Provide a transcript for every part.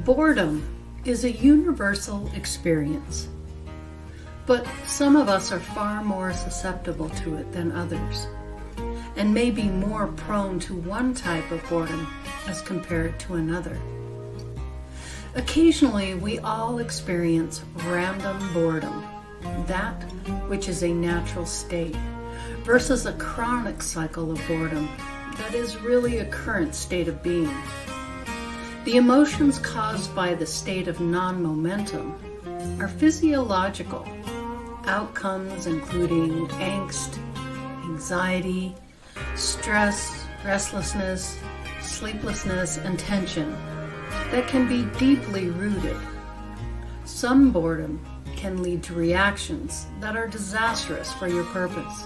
Boredom is a universal experience, but some of us are far more susceptible to it than others, and may be more prone to one type of boredom as compared to another. Occasionally, we all experience random boredom, that which is a natural state, versus a chronic cycle of boredom that is really a current state of being. The emotions caused by the state of non-momentum are physiological. Outcomes including angst, anxiety, stress, restlessness, sleeplessness, and tension that can be deeply rooted. Some boredom can lead to reactions that are disastrous for your purpose.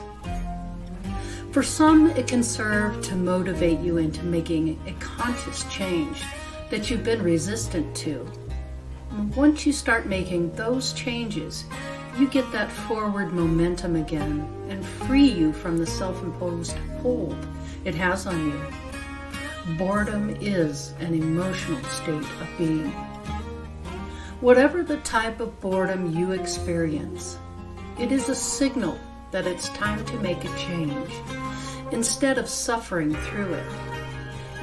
For some, it can serve to motivate you into making a conscious change that you've been resistant to. And once you start making those changes, you get that forward momentum again and free you from the self-imposed hold it has on you. Boredom is an emotional state of being. Whatever the type of boredom you experience, it is a signal that it's time to make a change instead of suffering through it.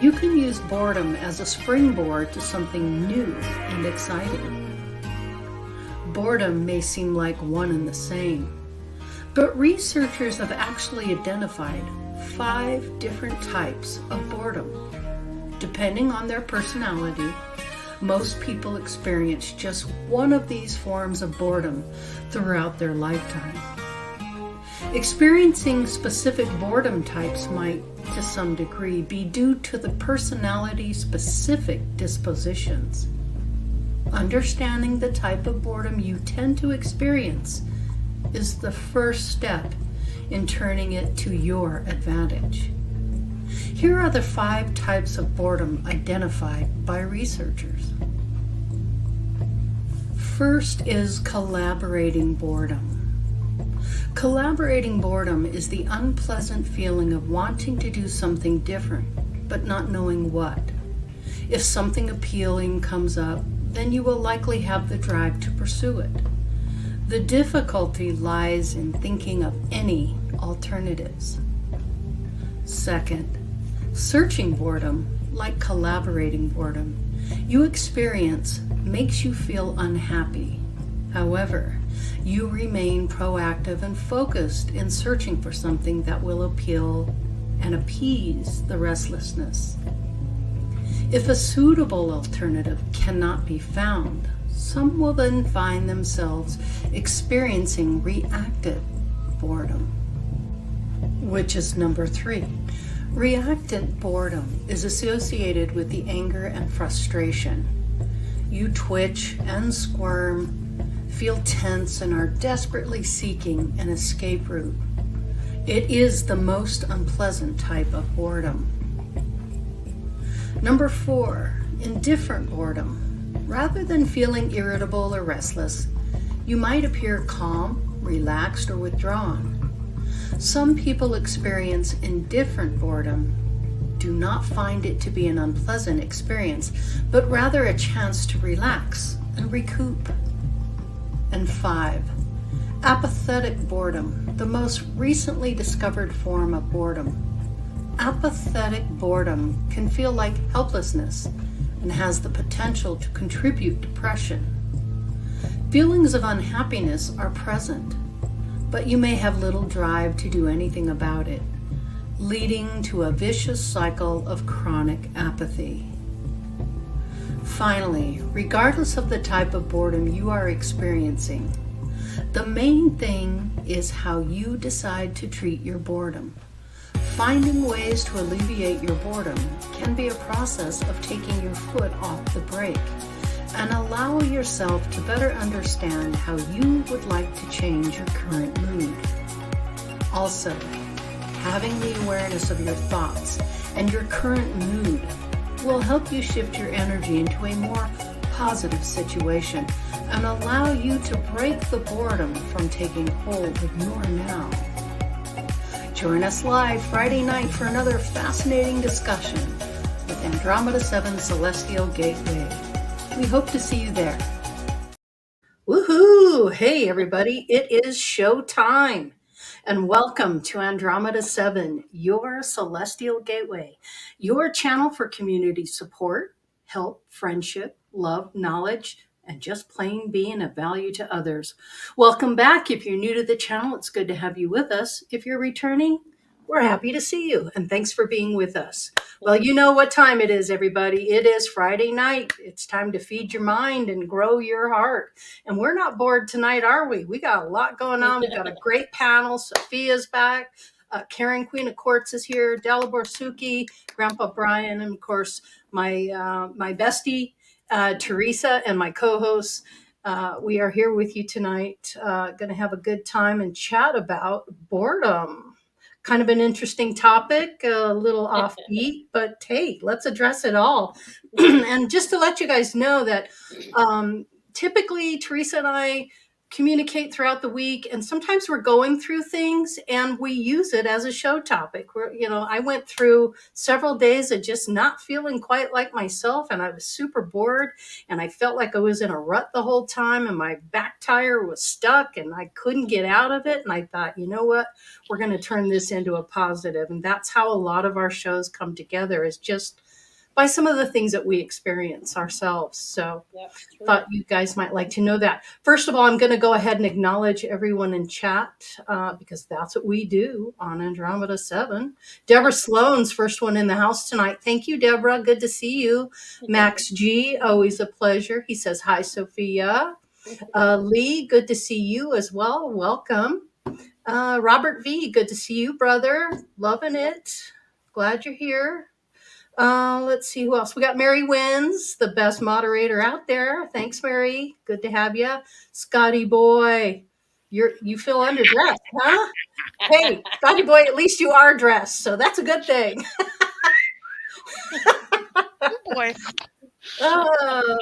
You can use boredom as a springboard to something new and exciting. Boredom may seem like one and the same, but researchers have actually identified 5 different types of boredom. Depending on their personality, most people experience just one of these forms of boredom throughout their lifetime. Experiencing specific boredom types might, to some degree, be due to the personality-specific dispositions. Understanding the type of boredom you tend to experience is the first step in turning it to your advantage. Here are the 5 types of boredom identified by researchers. First is collaborating boredom. Collaborating boredom is the unpleasant feeling of wanting to do something different, but not knowing what. If something appealing comes up, then you will likely have the drive to pursue it. The difficulty lies in thinking of any alternatives. Second, searching boredom, like collaborating boredom, you experience makes you feel unhappy. However, you remain proactive and focused in searching for something that will appeal and appease the restlessness. If a suitable alternative cannot be found, some will then find themselves experiencing reactive boredom, which is number 3. Reactant boredom is associated with the anger and frustration. You twitch and squirm, feel tense, and are desperately seeking an escape route. It is the most unpleasant type of boredom. Number 4, indifferent boredom. Rather than feeling irritable or restless, you might appear calm, relaxed, or withdrawn. Some people experience indifferent boredom, do not find it to be an unpleasant experience, but rather a chance to relax and recoup. And 5, apathetic boredom, the most recently discovered form of boredom. Apathetic boredom can feel like helplessness and has the potential to contribute depression. Feelings of unhappiness are present, but you may have little drive to do anything about it, leading to a vicious cycle of chronic apathy. Finally, regardless of the type of boredom you are experiencing, the main thing is how you decide to treat your boredom. Finding ways to alleviate your boredom can be a process of taking your foot off the brake and allow yourself to better understand how you would like to change your current mood. Also, having the awareness of your thoughts and your current mood will help you shift your energy into a more positive situation and allow you to break the boredom from taking hold of your now. Join us live Friday night for another fascinating discussion with Andromeda 7 Celestial Gateway. We hope to see you there. Woohoo! Hey, everybody, it is show time. And welcome to Andromeda 7, your celestial gateway, your channel for community support, help, friendship, love, knowledge, and just plain being of value to others. Welcome back. If you're new to the channel, it's good to have you with us. If you're returning, we're happy to see you, and thanks for being with us. Well, you know what time it is, everybody. It is Friday night. It's time to feed your mind and grow your heart. And we're not bored tonight, are we? We got a lot going on. We've got a great panel. Sophia's back. Karen, Queen of Quartz, is here. Delabor Suki, Grandpa Brian, and of course, my bestie, Teresa, and my co-hosts. We are here with you tonight. Going to have a good time and chat about boredom. Kind of an interesting topic, a little offbeat, but hey, let's address it all. And just to let you guys know that typically Teresa and I communicate throughout the week, and sometimes we're going through things and we use it as a show topic. I went through several days of just not feeling quite like myself, and I was super bored, and I felt like I was in a rut the whole time, and my back tire was stuck and I couldn't get out of it. And I thought, you know what, we're going to turn this into a positive. And that's how a lot of our shows come together, is just by some of the things that we experience ourselves. So thought you guys might like to know that. First of all, I'm going to go ahead and acknowledge everyone in chat because that's what we do on Andromeda 7. Deborah Sloan's first one in the house tonight. Thank you, Deborah. Good to see you. Max G, always a pleasure. He says, hi, Sophia. Lee, good to see you as well. Welcome. Robert V, good to see you, brother. Loving it. Glad you're here. Let's see who else. We got Mary Wins, the best moderator out there. Thanks, Mary. Good to have you. Scotty boy, you feel underdressed, huh? Hey, Scotty boy, at least you are dressed, so that's a good thing. Oh boy.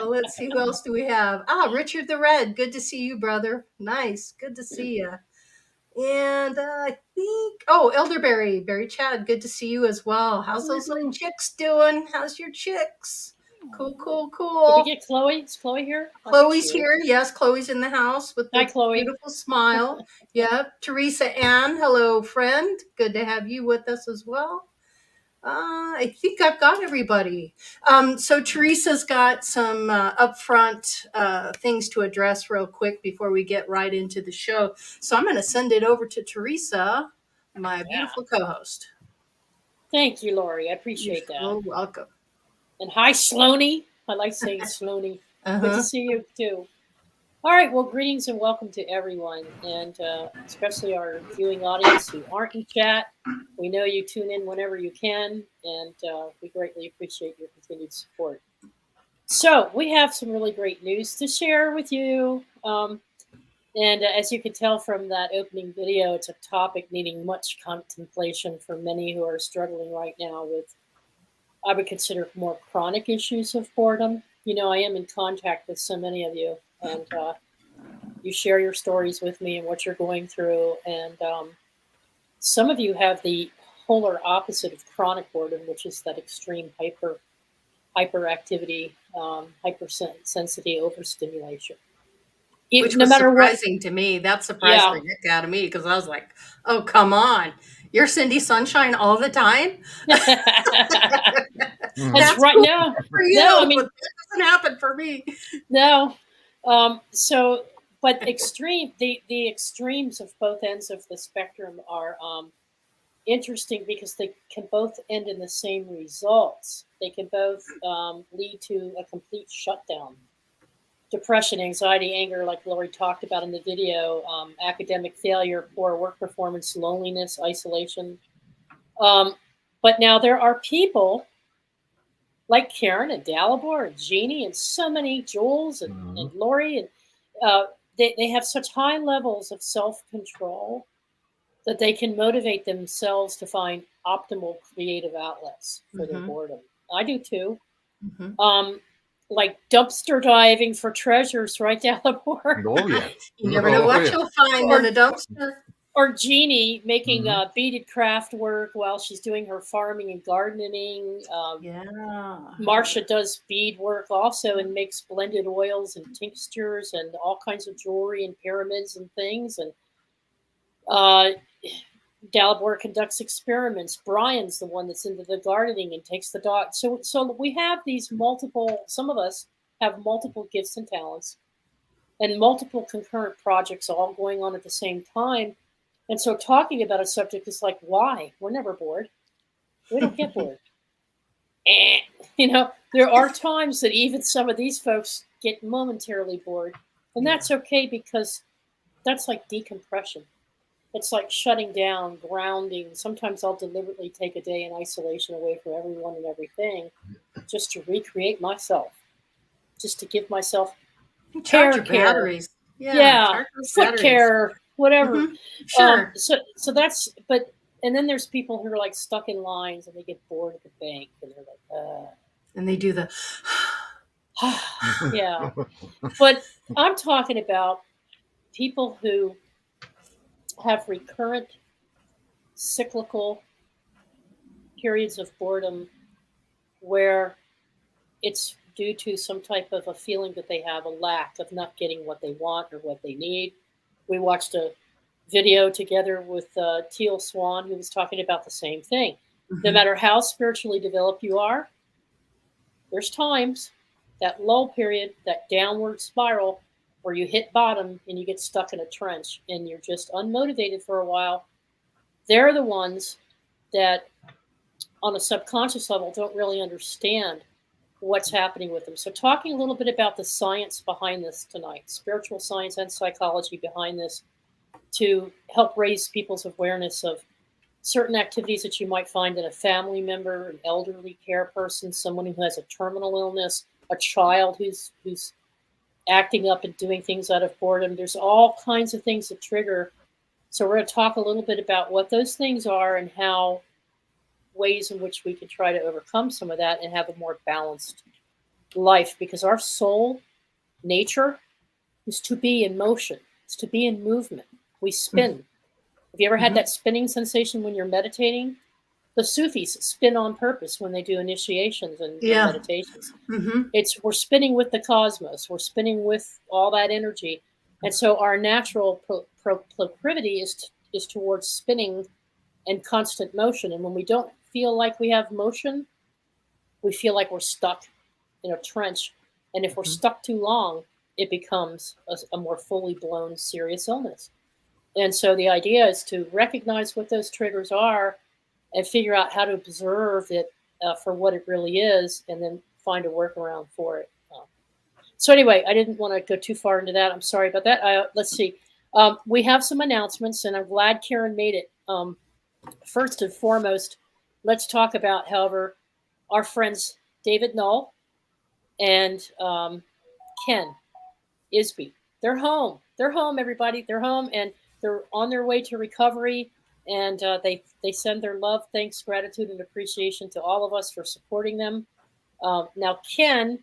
Let's see, who else do we have? Richard the Red. Good to see you, brother. Nice. Good to see you. And I think, Elderberry, Barry Chad, good to see you as well. How's those little chicks doing? How's your chicks? Cool. Did we get Chloe? Is Chloe here? Chloe's here. Yes, Chloe's in the house with the Hi, Chloe. beautiful smile. Yep. Teresa Ann, hello, friend. Good to have you with us as well. I think I've got everybody. So Teresa's got some upfront things to address real quick before we get right into the show. So I'm going to send it over to Teresa, my beautiful co-host. Thank you, Lori. I appreciate that. You're welcome. And hi, Sloaney. I like saying Sloaney. Good to see you, too. All right. Well, greetings and welcome to everyone, and especially our viewing audience who aren't in chat. We know you tune in whenever you can, and we greatly appreciate your continued support. So we have some really great news to share with you. And as you can tell from that opening video, it's a topic needing much contemplation for many who are struggling right now with, I would consider, more chronic issues of boredom. You know, I am in contact with so many of you, and you share your stories with me and what you're going through. And some of you have the polar opposite of chronic boredom, which is that extreme hyperactivity, hypersensitivity, overstimulation. Which was surprising to me. That surprised the heck out of me, because I was like, oh, come on. You're Cindy Sunshine all the time? That's right. Cool No, for you, no, I mean, but that doesn't happen for me. No. But the extremes of both ends of the spectrum are interesting because they can both end in the same results. They can both lead to a complete shutdown. Depression, anxiety, anger, like Lori talked about in the video, academic failure, poor work performance, loneliness, isolation. But now there are people like Karen and Dalibor and Jeannie and so many, Jules and Lori, and they have such high levels of self-control that they can motivate themselves to find optimal creative outlets for their boredom. I do too. Like dumpster diving for treasures, right, Dalibor? Oh, yeah. You never know what you'll find in a dumpster. Or Jeannie making beaded craft work while she's doing her farming and gardening. Yeah. Marcia does bead work also and makes blended oils and tinctures and all kinds of jewelry and pyramids and things. And uh, Dalibor conducts experiments. Brian's the one that's into the gardening and takes the dog. So we have these multiple. Some of us have multiple gifts and talents, and multiple concurrent projects all going on at the same time. And so talking about a subject is like, why? We're never bored. We don't get bored. There are times that even some of these folks get momentarily bored. And that's okay, because that's like decompression. It's like shutting down, grounding. Sometimes I'll deliberately take a day in isolation away from everyone and everything just to recreate myself, just to give myself Charge hair your care. batteries. Yeah, charge those foot batteries. care, whatever. Mhm. Sure. So that's, but, and then there's people who are like stuck in lines and they get bored at the bank and they're like, And they do the yeah. But I'm talking about people who have recurrent cyclical periods of boredom where it's due to some type of a feeling that they have, a lack of not getting what they want or what they need. We watched a video together with Teal Swan, who was talking about the same thing. No matter how spiritually developed you are, there's times, that lull period, that downward spiral, where you hit bottom and you get stuck in a trench and you're just unmotivated for a while. They're the ones that, on a subconscious level, don't really understand what's happening with them. So talking a little bit about the science behind this tonight, spiritual science and psychology behind this, to help raise people's awareness of certain activities that you might find in a family member, an elderly care person, someone who has a terminal illness, a child who's acting up and doing things out of boredom. There's all kinds of things that trigger. So we're going to talk a little bit about what those things are and how ways in which we can try to overcome some of that and have a more balanced life, because our soul nature is to be in motion. It's to be in movement. We spin. Have you ever had that spinning sensation when you're meditating? The Sufis spin on purpose when they do initiations and meditations. We're spinning with the cosmos. We're spinning with all that energy. And so our natural proclivity is towards spinning and constant motion. And when we don't feel like we have motion, we feel like we're stuck in a trench. And if we're stuck too long, it becomes a more fully blown serious illness. And so the idea is to recognize what those triggers are and figure out how to observe it for what it really is, and then find a workaround for it. So anyway, I didn't want to go too far into that. I'm sorry about that. Let's see. We have some announcements, and I'm glad Karen made it. First and foremost, let's talk about, however, our friends David Null and Ken Isby. They're home. They're home, everybody. They're home, and they're on their way to recovery. And they send their love, thanks, gratitude, and appreciation to all of us for supporting them. Now, Ken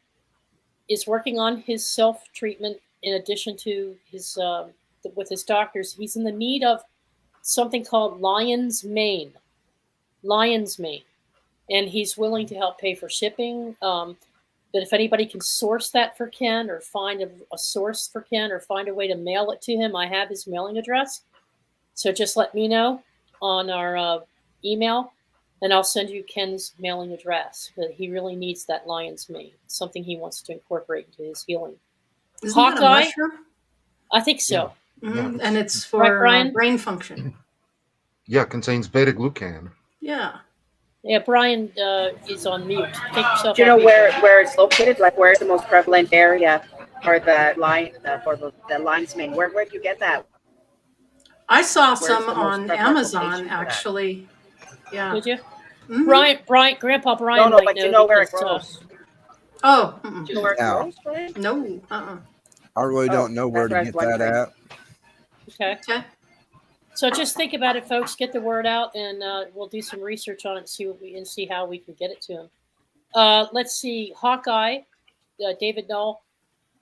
is working on his self-treatment in addition to his with his doctors. He's in the need of something called Lion's Mane. Lion's Mane. And he's willing to help pay for shipping. But if anybody can source that for Ken, or find a source for Ken, or find a way to mail it to him, I have his mailing address. So just let me know on our email, and I'll send you Ken's mailing address. But he really needs that lion's mane. It's something he wants to incorporate into his healing. Isn't that a mushroom? I think so. Yeah. And it's for brain function. Yeah, it contains beta glucan. Yeah. Yeah, Brian is on mute. Take yourself. Do you know where it's located? Like, where's the most prevalent area for the lion's mane? Where do you get that? I saw some on Amazon, actually. Yeah. Did you? Brian, Grandpa Brian. No, but you know where it grows. Oh. Do you know where it grows, Brian? No. I really don't know where to get that at. Okay. So just think about it, folks. Get the word out, and we'll do some research on it and see how we can get it to him. Let's see, Hawkeye, David Null.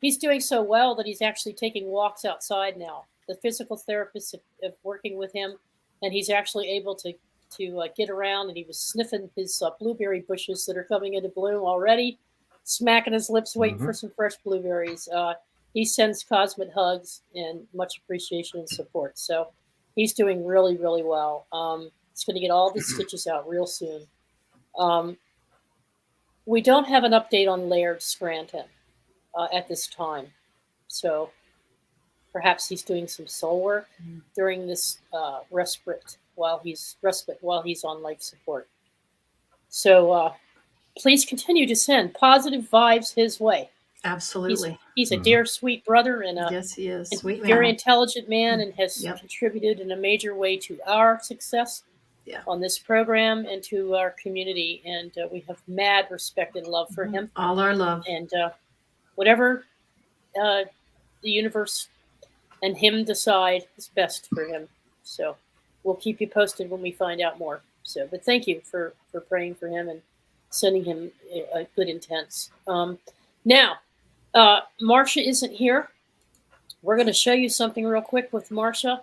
He's doing so well that he's actually taking walks outside now. the physical therapist of working with him, and he's actually able to get around. And he was sniffing his blueberry bushes that are coming into bloom already, smacking his lips, waiting for some fresh blueberries. He sends cosmic hugs and much appreciation and support. So he's doing really, really well. He's going to get all the stitches out real soon. We don't have an update on Laird Scranton at this time. So perhaps he's doing some soul work during this respite while he's on life support. So please continue to send positive vibes his way. Absolutely. He's a dear, sweet brother and yes, he is. Sweet very man. intelligent man, and has contributed in a major way to our success on this program and to our community. And we have mad respect and love for him. All our love. And whatever the universe and him decide is best for him. So we'll keep you posted when we find out more. So, but thank you for praying for him and sending him a good intents. Now, Marcia isn't here. We're going to show you something real quick with Marcia.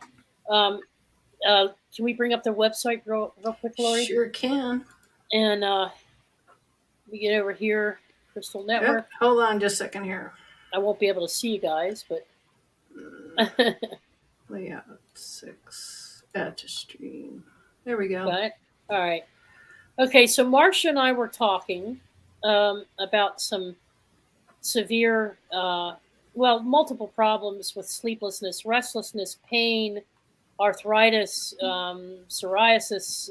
Can we bring up their website real quick, Lori? Sure can. And we get over here, Crystal Network. Hold on just a second here. I won't be able to see you guys, but layout 6 add to stream. There we go. Got it? All right. Okay, so Marcia and I were talking about some severe, multiple problems with sleeplessness, restlessness, pain, arthritis, psoriasis,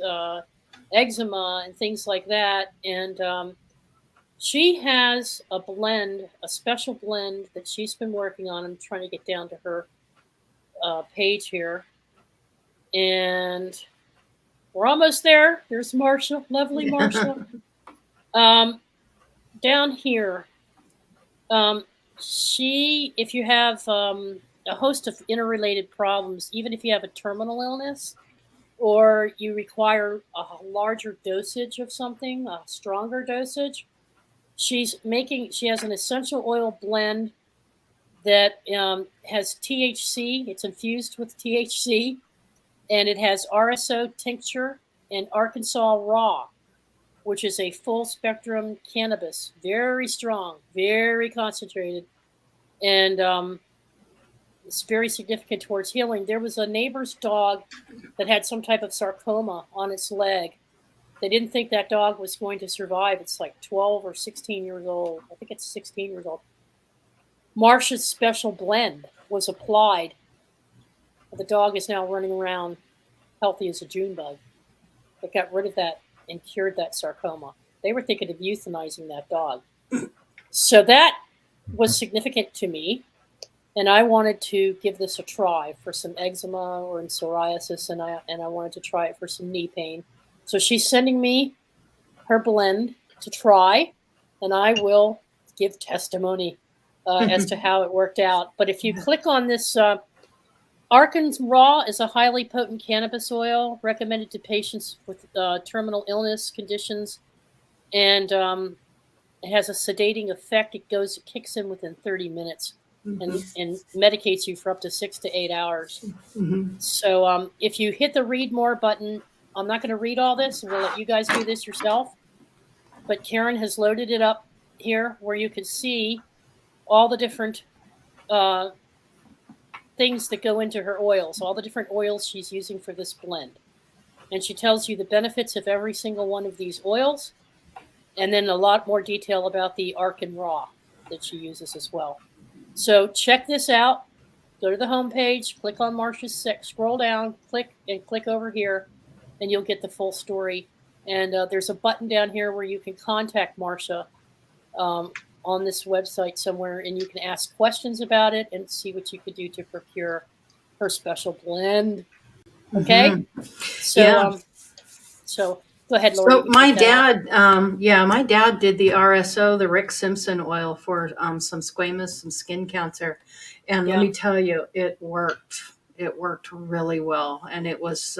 eczema, and things like that. And she has a blend, a special blend that she's been working on. I'm trying to get down to her page here. And we're almost there. There's Marcia, lovely Marcia. Down here, if you have a host of interrelated problems, even if you have a terminal illness or you require a larger dosage of something, a stronger dosage, she has an essential oil blend that has THC. It's infused with THC, and it has RSO tincture and Arkansas raw, which is a full spectrum cannabis, very strong, very concentrated, and it's very significant towards healing. There was a neighbor's dog that had some type of sarcoma on its leg. They didn't think that dog was going to survive. It's like 12 or 16 years old. I think it's 16 years old. Marcia's special blend was applied. The dog is now running around healthy as a June bug. It got rid of that and cured that sarcoma. They were thinking of euthanizing that dog. So that was significant to me. And I wanted to give this a try for some eczema or in psoriasis, and I wanted to try it for some knee pain. So she's sending me her blend to try, and I will give testimony as to how it worked out. But if you click on this, Arkansas Raw is a highly potent cannabis oil recommended to patients with terminal illness conditions, and it has a sedating effect. It kicks in within 30 minutes. And medicates you for up to 6 to 8 hours. So if you hit the read more button, I'm not going to read all this, and we'll let you guys do this yourself. But Karen has loaded it up here where you can see all the different things that go into her oils, all the different oils she's using for this blend. And she tells you the benefits of every single one of these oils, and then a lot more detail about the Arkan Raw that she uses as well. So check this out. Go to the homepage, click on Marcia's six, scroll down, click over here, and you'll get the full story. And there's a button down here where you can contact Marcia on this website somewhere, and you can ask questions about it and see what you could do to procure her special blend. Okay? So go ahead, Lori. So my dad, my dad did the RSO, the Rick Simpson oil for some squamous, some skin cancer. And let me tell you, it worked. it worked really well. And it was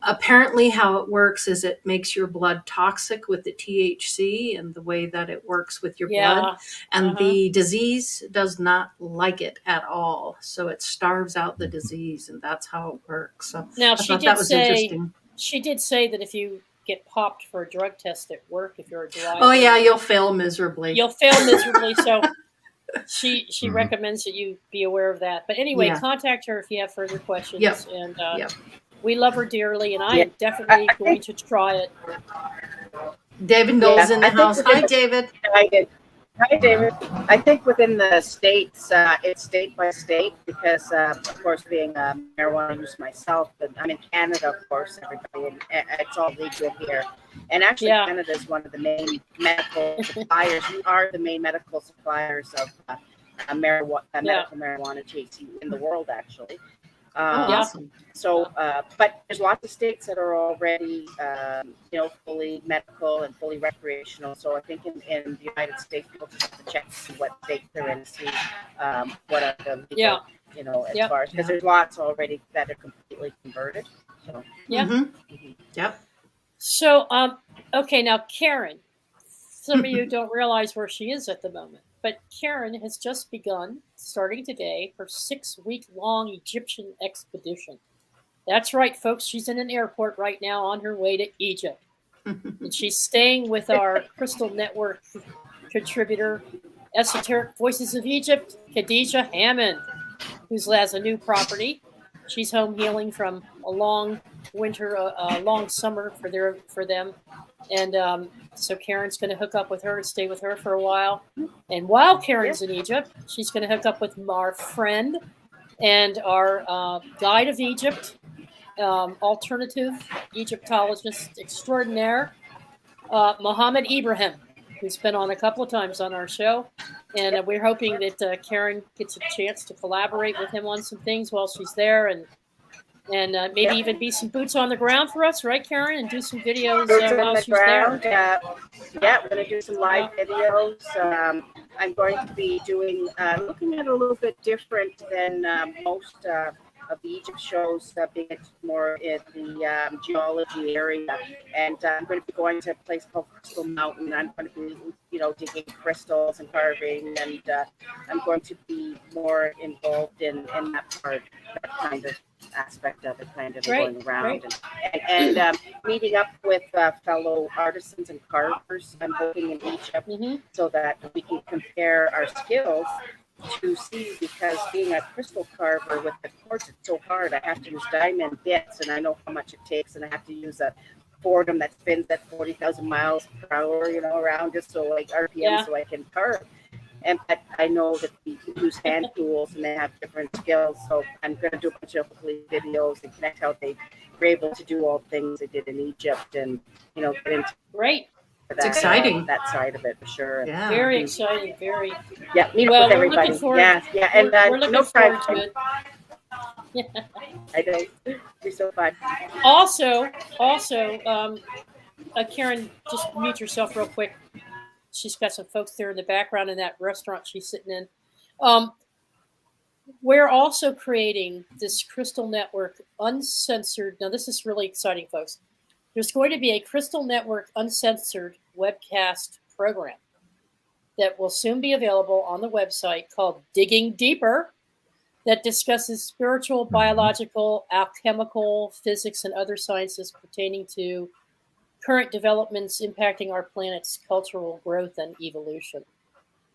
apparently how it works is it makes your blood toxic with the THC and the way that it works with your blood. And the disease does not like it at all. So it starves out the disease, and that's how it works. So Now, I thought that was interesting. She did say that if you get popped for a drug test at work, if you're a driver, Oh yeah, you'll fail miserably. You'll fail miserably. So she recommends that you be aware of that. But anyway, contact her if you have further questions. Yep. And we love her dearly, and I am definitely going to try it. David Knowles in the house. Hi, David. Hi, David. I think within the states, it's state by state because, of course, being a marijuana user myself, but I'm in Canada, of course, everybody, and it's all legal here. And actually, Canada is one of the main medical suppliers. We are the main medical suppliers of medical marijuana THC in the world, actually. Awesome. So, but there's lots of states that are already, fully medical and fully recreational. So I think in the United States, people just have to check to see what state they're in, see what are the legal, as far as, because there's lots already that are completely converted. So. Yep. So, okay, now Karen, some of you don't realize where she is at the moment. But Karen has just begun, starting today, her 6-week-long Egyptian expedition. That's right, folks. She's in an airport right now on her way to Egypt. And she's staying with our Crystal Network contributor, Esoteric Voices of Egypt, Khadijah Hammond, who has a new property. She's home healing from a long winter, a long summer for them. And so Karen's going to hook up with her and stay with her for a while. And while Karen's in Egypt, she's going to hook up with our friend and our guide of Egypt, alternative Egyptologist extraordinaire, Mohammed Ibrahim, who's been on a couple of times on our show. And we're hoping that Karen gets a chance to collaborate with him on some things while she's there, and maybe even be some boots on the ground for us, right, Karen? And do some videos while she's there. We're going to do some live videos. I'm going to be doing, looking at a little bit different than most of the Egypt shows, being more in the geology area. And I'm going to be going to a place called Crystal Mountain. I'm going to be, digging crystals and carving, and I'm going to be more involved in that part, that kind of aspect of it, kind of going around and meeting up with fellow artisans and carvers. I'm working in Egypt so that we can compare our skills to see, because being a crystal carver with the quartz, it's so hard. I have to use diamond bits, and I know how much it takes, and I have to use a Boredom that spins at 40,000 miles per hour, around just so like RPM, so I can carve. But I know that we use hand tools and they have different skills. So I'm going to do a bunch of videos and connect how they were able to do all the things they did in Egypt, and get into It's exciting. That side of it for sure. Yeah. Very exciting. Very. Yeah. Meet with everybody. We're looking forward. Yeah. And we're looking forward to it. I know. You're so fun. Also, Karen, just mute yourself real quick. She's got some folks there in the background in that restaurant she's sitting in. We're also creating this Crystal Network Uncensored. Now, this is really exciting, folks. There's going to be a Crystal Network Uncensored webcast program that will soon be available on the website called Digging Deeper, that discusses spiritual, biological, alchemical, physics, and other sciences pertaining to current developments impacting our planet's cultural growth and evolution.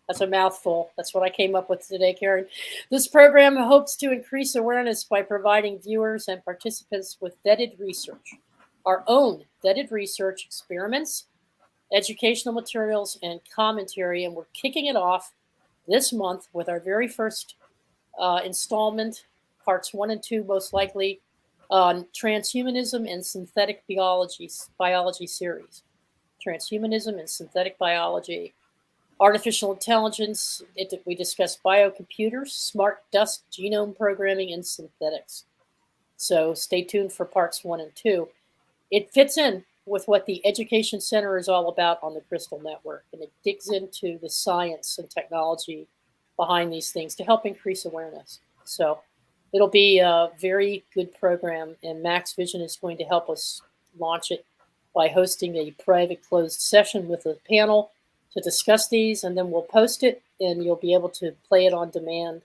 That's a mouthful. That's what I came up with today, Karen. This program hopes to increase awareness by providing viewers and participants with vetted research, our own vetted research experiments, educational materials, and commentary. And we're kicking it off this month with our very first installment, parts 1 and 2, most likely, on transhumanism and synthetic biology series. Transhumanism and synthetic biology, artificial intelligence. We discuss biocomputers, smart dust, genome programming, and synthetics. So stay tuned for parts 1 and 2. It fits in with what the Education Center is all about on the Crystal Network, and it digs into the science and technology behind these things to help increase awareness. So it'll be a very good program, and Max Vision is going to help us launch it by hosting a private closed session with a panel to discuss these, and then we'll post it, and you'll be able to play it on demand,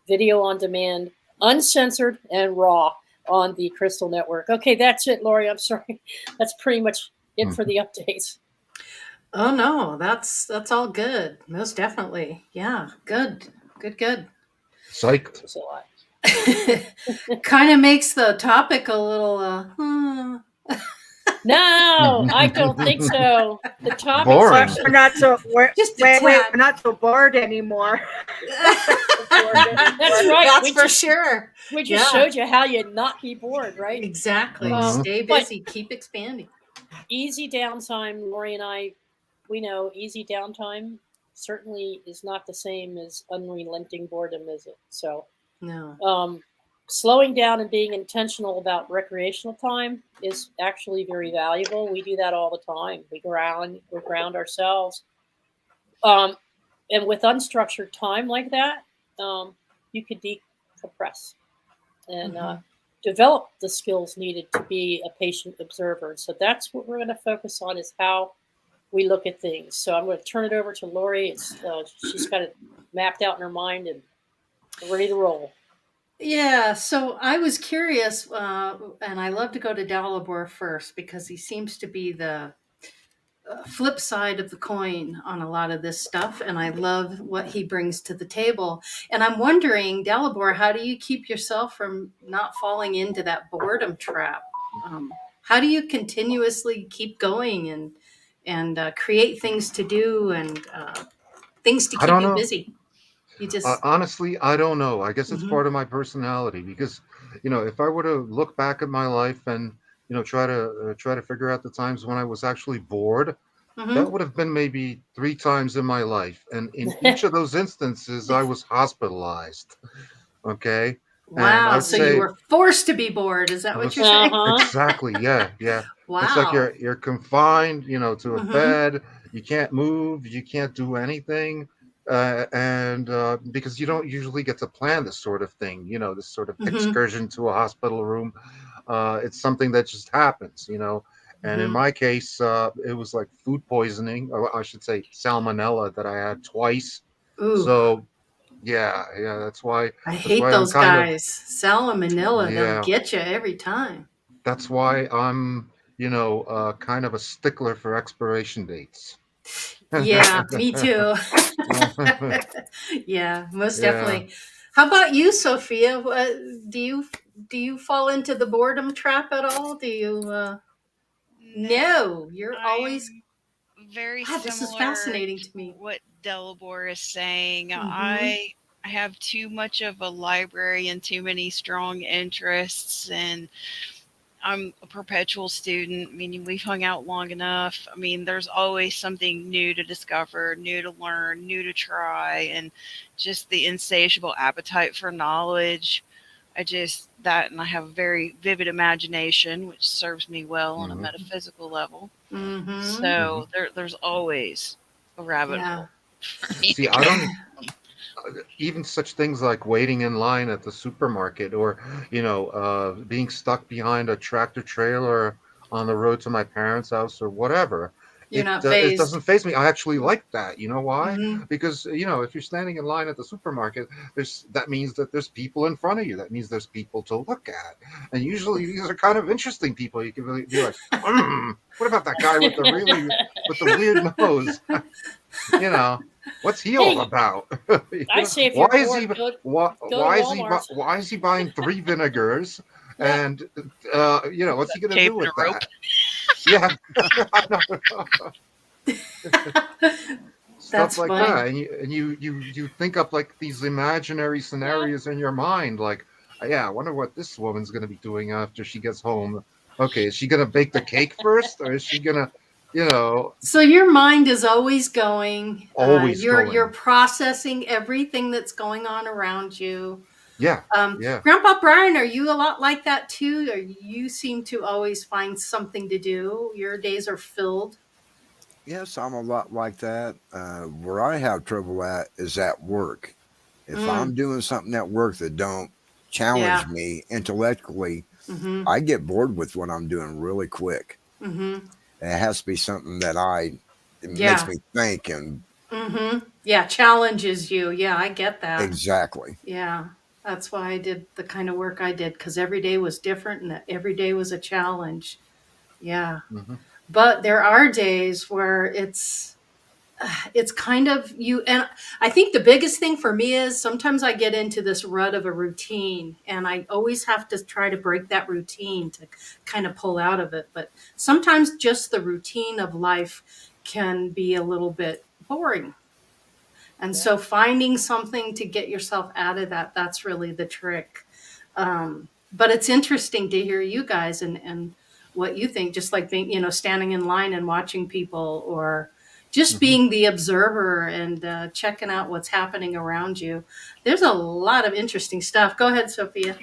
video on demand, uncensored and raw on the Crystal Network. Okay, that's it, Lori. I'm sorry. That's pretty much it for the updates. Oh no, that's all good. Most definitely. Yeah, good. Psyched. There's a lot. Kind of makes the topic a little No, I don't think so. The topics Boring. actually We're not so Just a we're tad. not so bored anymore. That's right. That's We for just- sure. we just Yeah. showed you how you not be bored, right? Exactly. Mhm. Stay But- busy, keep expanding. Easy downtime, Lori and I, we know easy downtime certainly is not the same as unrelenting boredom, is it? So No. slowing down and being intentional about recreational time is actually very valuable. We do that all the time. We ground ourselves. And with unstructured time like that, you could decompress and develop the skills needed to be a patient observer. So that's what we're going to focus on, is how we look at things. So I'm going to turn it over to Lori. She's got it mapped out in her mind and ready to roll. Yeah, so I was curious, and I love to go to Dalibor first because he seems to be the flip side of the coin on a lot of this stuff, and I love what he brings to the table. And I'm wondering, Dalibor, how do you keep yourself from not falling into that boredom trap? How do you continuously keep going and create things to do and things to I keep don't you know. busy? You just Honestly, I don't know. I guess it's Mhm. part of my personality because, if I were to look back at my life and try to figure out the times when I was actually bored, Mhm. that would have been maybe 3 times in my life, and in each of those instances, I was hospitalized. Okay, and Wow, I'd so you say were forced to be bored. Is that I what you're was saying? exactly, yeah. It's like Wow. you're confined, to a Mhm. bed. You can't move. You can't do anything, and because you don't usually get to plan this sort of thing, this sort of Mhm. excursion to a hospital room. It's something that just happens. And in Mhm. my case, it was like food poisoning, or I should say salmonella, that I had twice. Ooh, So yeah, that's why I that's hate why I'm those kind of guys. Salmonella, they'll yeah. get you every time. That's why I'm, kind of a stickler for expiration dates. Yeah, me too. Yeah, most Yeah. definitely. How about you, Sophia? Do you fall into the boredom trap at all? Do you No, you're always I'm very God, this is similar fascinating to to me. what Delabor is saying. Mhm. I have too much of a library and too many strong interests, and I'm a perpetual student, meaning we've hung out long enough. I mean, there's always something new to discover, new to learn, new to try, and just the insatiable appetite for knowledge. And I have a very vivid imagination, which serves me well on a Mhm. metaphysical level. Mhm. So there's always a rabbit Yeah. hole for me See, to I go. don't even such things like waiting in line at the supermarket, or being stuck behind a tractor trailer on the road to my parents' house or whatever. You're It not it phased. doesn't faze me. I actually like that. You know why? Mhm. Because if you're standing in line at the supermarket, that means that there's people in front of you. That means there's people to look at, and usually these are kind of interesting people. You can really be like, what about that guy with the weird nose? you know What's he all Hey, about? I say if Why you're is he bored, go to Walmart. why is he buying 3 vinegars? Yeah. And what's he gonna Tape do and with a rope. that? Yeah. I know. Stuff That's like funny. that, and you think up like these imaginary Yeah. scenarios in your mind, like, yeah, I wonder what this woman's gonna be doing after she gets home. Okay, is she gonna bake the cake first, or is she gonna, So your mind is always going. always You're going? processing everything that's going on around you. Yeah, yeah. Grandpa Brian, are you a lot like that too? Or you seem to always find something to do? Your days are filled. Yes, I'm a lot like that. Where I have trouble at is at work. If Mm, I'm doing something at work that don't challenge Yeah. me intellectually, Mm-hmm. I get bored with what I'm doing really quick. Mm-hmm. It has to be something that it makes Yeah. me think and Mm-hmm. Yeah. Challenges you. Yeah, I get that. exactly. Yeah. That's why I did the kind of work I did, because every day was different and every day was a challenge. Yeah. Hmm. But there are days where it's kind of you, and I think the biggest thing for me is sometimes I get into this rut of a routine, and I always have to try to break that routine to kind of pull out of it. But sometimes just the routine of life can be a little bit boring, and Yeah. so finding something to get yourself out of that, that's really the trick. But it's interesting to hear you guys and what you think, just like being, standing in line and watching people, or just Hmm. being the observer and checking out what's happening around you. There's a lot of interesting stuff. Go ahead, Sophia.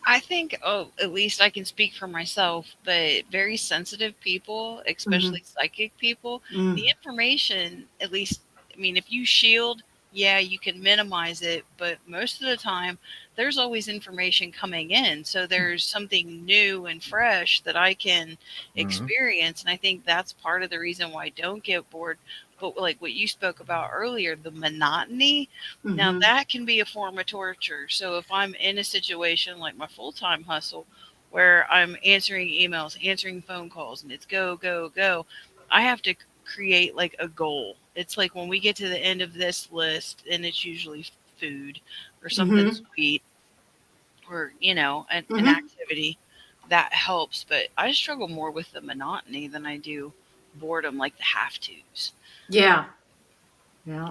I think, oh, at least I can speak for myself, but very sensitive people, Mm-hmm. especially psychic people, the Mm. information, at least, I mean, if you shield, yeah, you can minimize it, but most of the time, there's always information coming in. So there's something new and fresh that I can Hmm. experience. And I think that's part of the reason why I don't get bored. But like what you spoke about earlier, the monotony, now Mm-hmm. that can be a form of torture. So if I'm in a situation like my full-time hustle where I'm answering emails, answering phone calls, and it's go, go, go, I have to create like a goal. It's like when we get to the end of this list, and it's usually food or something Mm-hmm. sweet, or, an Mm-hmm. activity that helps. But I struggle more with the monotony than I do boredom, like the have tos. Yeah. Yeah.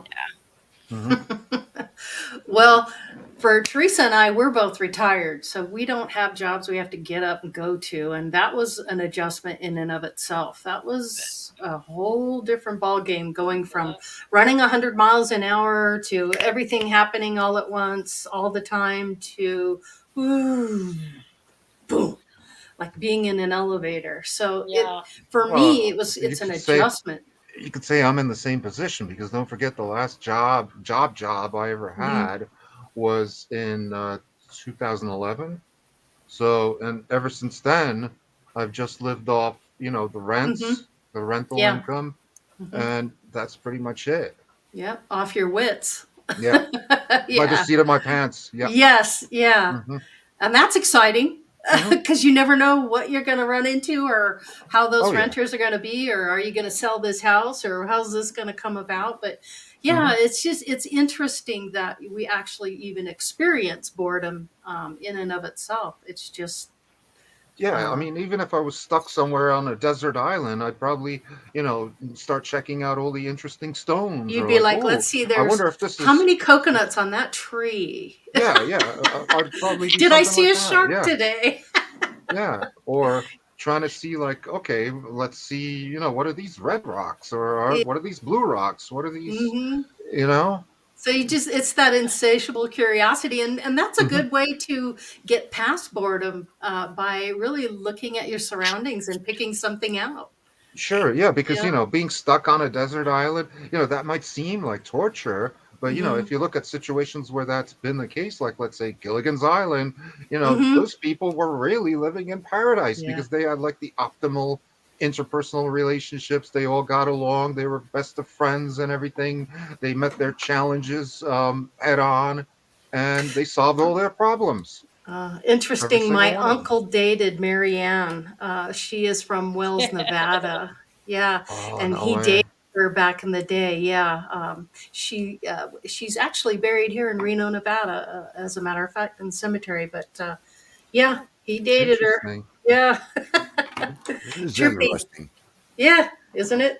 Hmm. Well, for Teresa and I, we're both retired, so we don't have jobs we have to get up and go to, and that was an adjustment in and of itself. That was a whole different ball game, going from running 100 miles an hour to everything happening all at once, all the time, to ooh, boom, like being in an elevator. So Yeah. for me, Well, it's an adjustment. you could say I'm in the same position, because don't forget the last job I ever Hmm. had was in 2011. So, and ever since then, I've just lived off, the Hmm. rents, the rental Yeah. income, Hmm. and that's pretty much it. Yep. Off your wits. Yeah, by the Yeah. seat of my pants. Yep. Yes, yeah. Hmm. And that's exciting Hmm. because you never know what you're going to run into, or how those Oh yeah. renters are going to be, or are you going to sell this house, or how's this going to come about. But yeah, Hmm. it's interesting that we actually even experience boredom in and of itself. It's just, Yeah, I uh, mean, even if I was stuck somewhere on a desert island, I'd probably, start checking out all the interesting stones, you'd or be like, like, let's oh, see, I there's wonder if this how is, many coconuts on that tree? yeah, yeah, I'd probably do Did I something see like a that. shark Yeah, today? yeah, or trying to see, like, okay, let's see, what are these red rocks, or what are these blue rocks? What are these, Hmm. you know? So it's that insatiable curiosity, and that's a Hmm. good way to get past boredom, by really looking at your surroundings and picking something out. Sure, yeah, because Yeah. being stuck on a desert island, that might seem like torture, but Hmm. if you look at situations where that's been the case, like let's say Gilligan's Island, Hmm. those people were really living in paradise, Yeah. because they had like the optimal interpersonal relationships. They all got along. They were best of friends and everything. They met their challenges head on, and they solved all their problems. Every Interesting. single My one of them. uncle dated Marianne. She is from Wells, Yeah. Nevada. Yeah, Oh, and no he dated way. her back in the day. Yeah, she's actually buried here in Reno, Nevada, as a matter of fact, in the cemetery. But yeah, Oh, he dated her. Interesting. Yeah. It is Trippy. interesting. Yeah, isn't it?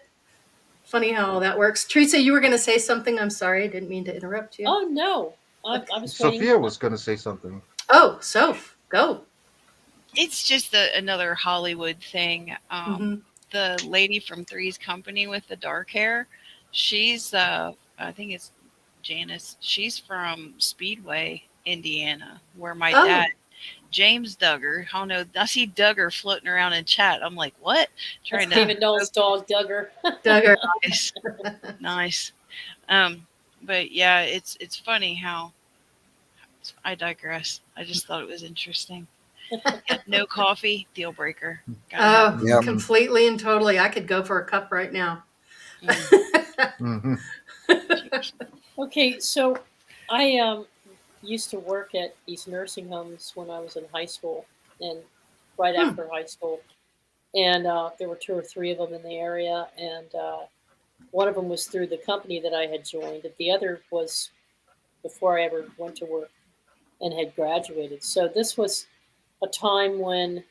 Funny how all that works. Teresa, you were going to say something. I'm sorry. I didn't mean to interrupt you. oh no. I Okay. was waiting. Sophia was going to say something. Oh, Soph, go. It's just another Hollywood thing. Hmm. The lady from Three's Company with the dark hair, she's I think it's Janice. She's from Speedway, Indiana, where my dad, Oh, James Duggar. I don't know. I see Duggar floating around in chat. I'm like, what? That's Trying to David Knoll's dog, Duggar. Duggar. nice, nice. Um, but yeah, it's funny how I digress. I just thought it was interesting. Yeah, no coffee, deal breaker. Gotta have Oh, Yep. completely and totally. I could go for a cup right now. Mhm. Okay, so I used to work at these nursing homes when I was in high school and right Hmm. after high school. And there were 2 or 3 of them in the area. And one of them was through the company that I had joined. And the other was before I ever went to work and had graduated. So this was a time when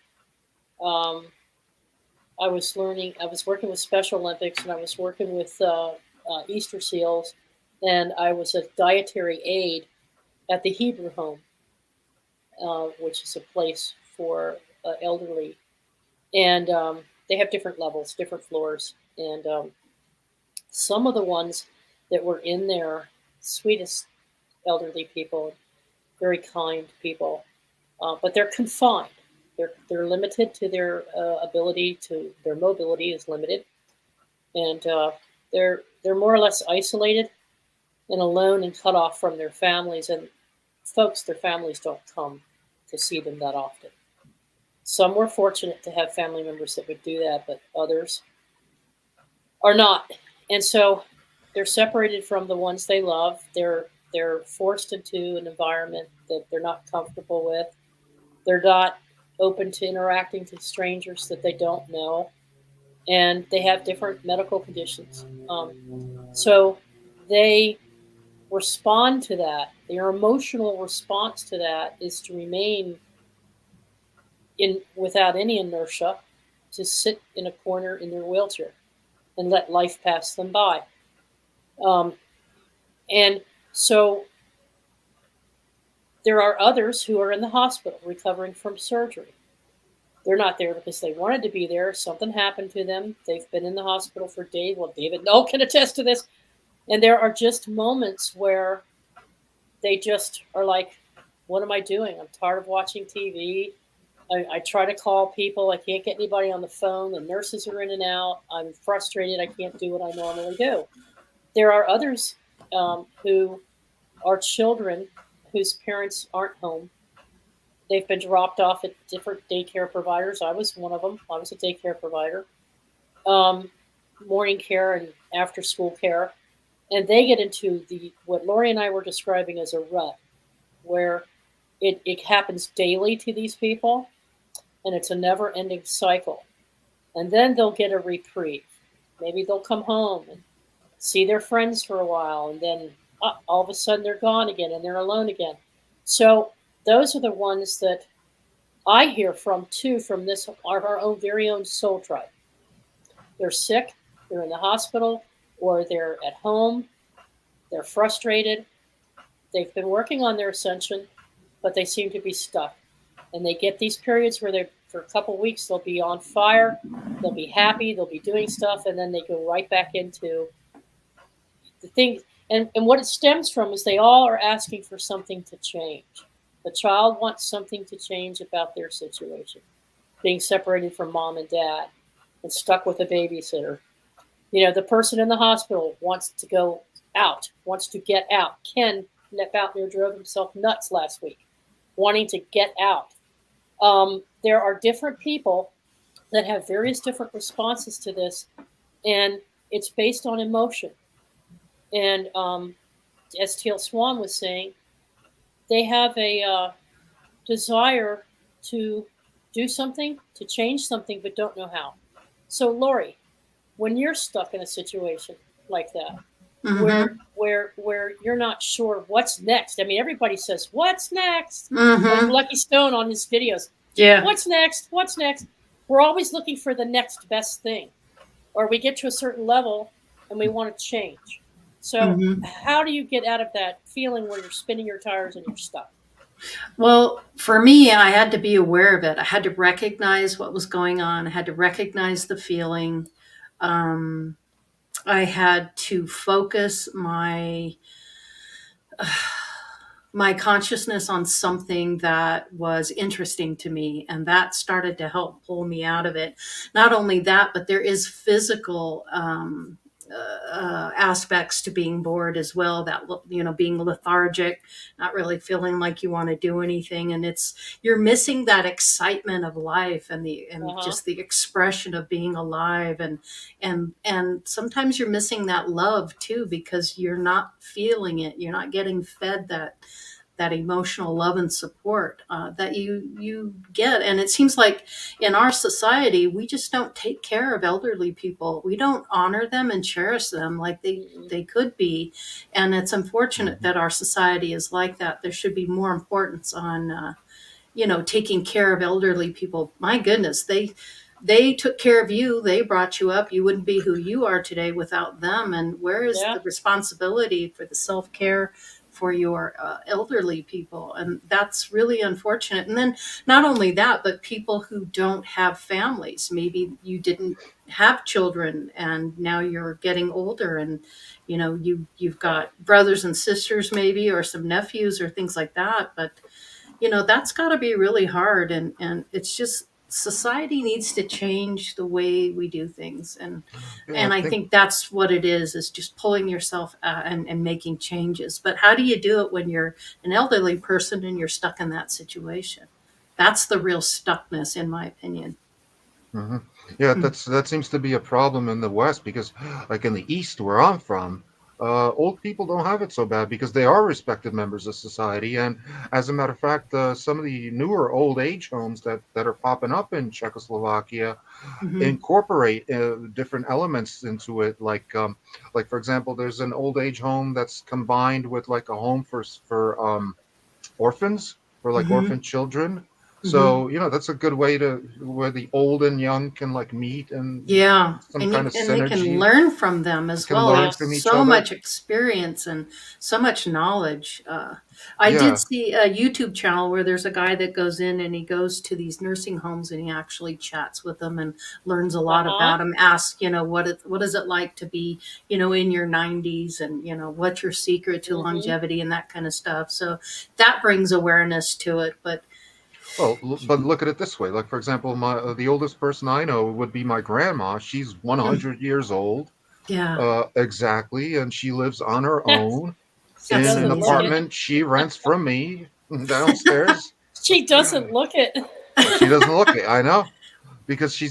um, I was learning, I was working with Special Olympics and I was working with Easter SEALs. And I was a dietary aide at the Hebrew Home, which is a place for elderly. And they have different levels, different floors. And some of the ones that were in there, sweetest elderly people, very kind people, but they're confined. They're limited to their ability to their mobility is limited, and they're more or less isolated and alone and cut off from their families. And folks, their families don't come to see them that often. Some were fortunate to have family members that would do that, but others are not. And so they're separated from the ones they love. They're forced into an environment that they're not comfortable with. They're not open to interacting with strangers that they don't know, and they have different medical conditions. So they respond to that. Their emotional response to that is to remain in without any inertia, to sit in a corner in their wheelchair and let life pass them by. Um, and so there are others who are in the hospital recovering from surgery. They're not there because they wanted to be there. Something happened to them. They've been in the hospital for days. Well, David Null can attest to this. And there are just moments where they just are like, what am I doing? I'm tired of watching TV. I try to call people. I can't get anybody on the phone. The nurses are in and out. I'm frustrated. I can't do what I normally do. There are others who are children whose parents aren't home. They've been dropped off at different daycare providers. I was one of them. I was a daycare provider, um, morning care and after school care, and they get into the what Lori and I were describing as a rut, where it happens daily to these people, and it's a never-ending cycle. And then they'll get a reprieve. Maybe they'll come home and see their friends for a while, and then all of a sudden they're gone again and they're alone again. So those are the ones that I hear from too, from this our own very own soul tribe. They're sick, they're in the hospital, or they're at home, they're frustrated, they've been working on their ascension, but they seem to be stuck. And they get these periods where they for a couple weeks they'll be on fire, they'll be happy, they'll be doing stuff, and then they go right back into the thing. And what it stems from is they all are asking for something to change. The child wants something to change about their situation, being separated from mom and dad and stuck with a babysitter. You know, the person in the hospital wants to go out, wants to get out. Ken out there drove himself nuts last week, wanting to get out. There are different people that have various different responses to this, and it's based on emotion. And as Teal Swan was saying, they have a desire to do something, to change something, but don't know how. So, Lori, when you're stuck in a situation like that, Mm-hmm. where you're not sure what's next. I mean, everybody says, "What's next?" Like Mm-hmm. Lucky Stone on his videos. Yeah. What's next? What's next? We're always looking for the next best thing, or we get to a certain level and we want to change. So, Mm-hmm. how do you get out of that feeling where you're spinning your tires and you're stuck? Well, for me, I had to be aware of it. I had to recognize what was going on. I had to recognize the feeling. Um, I had to focus my consciousness on something that was interesting to me, and that started to help pull me out of it. Not only that, but there is physical aspects to being bored as well. That, being lethargic, not really feeling like you want to do anything, and you're missing that excitement of life and Uh-huh. just the expression of being alive, and sometimes you're missing that love too because you're not feeling it. You're not getting fed that emotional love and support that you get. And it seems like in our society we just don't take care of elderly people. We don't honor them and cherish them like they could be. And it's unfortunate that our society is like that. There should be more importance on taking care of elderly people. My goodness, they took care of you. They brought you up. You wouldn't be who you are today without them. And where is Yeah. the responsibility for the self-care for your elderly people? And that's really unfortunate. And then not only that, but people who don't have families. Maybe you didn't have children and now you're getting older, and you've got brothers and sisters maybe, or some nephews or things like that. But that's got to be really hard. And it's just, society needs to change the way we do things. and Yeah, I and I think think that's what it is just pulling yourself and making changes. But how do you do it when you're an elderly person and you're stuck in that situation? That's the real stuckness, in my opinion. hmm Yeah, Mm. that seems to be a problem in the West because, like in the East, where I'm from, old people don't have it so bad because they are respected members of society. And as a matter of fact, some of the newer old age homes that are popping up in Czechoslovakia Hmm. incorporate different elements into it. Like for example, there's an old age home that's combined with like a home for orphans, for like Hmm. orphan children. Hmm. So that's a good way to where the old and young can like meet and Yeah, some and kind of they can synergy. learn from them They as can well. learn Yeah. There's from each so other. much experience and so much knowledge. I did Yeah, see a YouTube channel where there's a guy that goes in and he goes to these nursing homes and he actually chats with them and learns a lot Uh-huh. about them. Asks, what is it like to be, in your 90s, and what's your secret to Hmm. longevity and that kind of stuff. So that brings awareness to it. But well, but look at it this way. Like for example, the oldest person I know would be my grandma. She's mm, 100 years old, yeah, exactly, and she lives on her own She that's in an doesn't look it. amazing. apartment she rents from me downstairs. She doesn't look it. She doesn't look it. I know, because she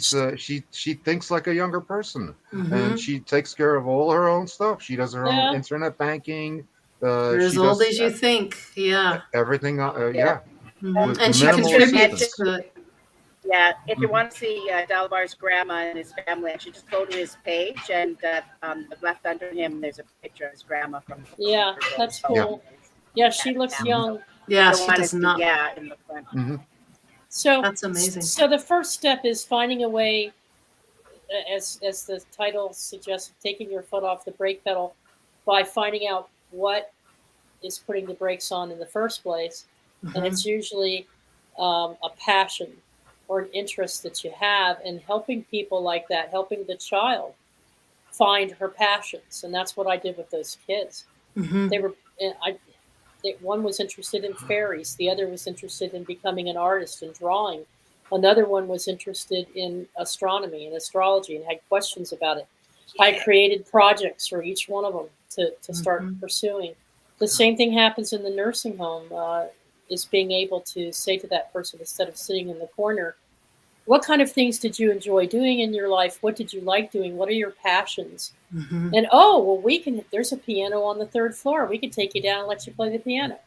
thinks like a younger person, and Hmm. she takes care of all her own stuff. She does her own Yeah. internet banking. You're as She old does as you think. Yeah. everything. Yeah. Yeah, Hmm. with And she minimal contributes assistance. Just, to it. yeah, if you Mhm. want to see Dalvar's grandma and his family, actually just go to his page, and left under him, there's a picture of his grandma from Yeah, years ago. that's So Yeah. cool. Yeah, she that looks family. hmm young. Yeah, You she want to does see, not. yeah, in the front. hmm So, That's amazing. so the first step is finding a way, as the title suggests, taking your foot off the brake pedal by finding out what is putting the brakes on in the first place, and Hmm. it's usually a passion or an interest that you have, and helping people like that, helping the child find her passions, and that's what I did with those kids. Hmm. They were, one was interested in fairies, the other was interested in becoming an artist and drawing. Another one was interested in astronomy and astrology and had questions about it. I created projects for each one of them to start Hmm. pursuing. The same thing happens in the nursing home, is being able to say to that person, instead of sitting in the corner, what kind of things did you enjoy doing in your life? What did you like doing? What are your passions? Hmm. And oh, well, there's a piano on the third floor. We can take you down and let you play the piano.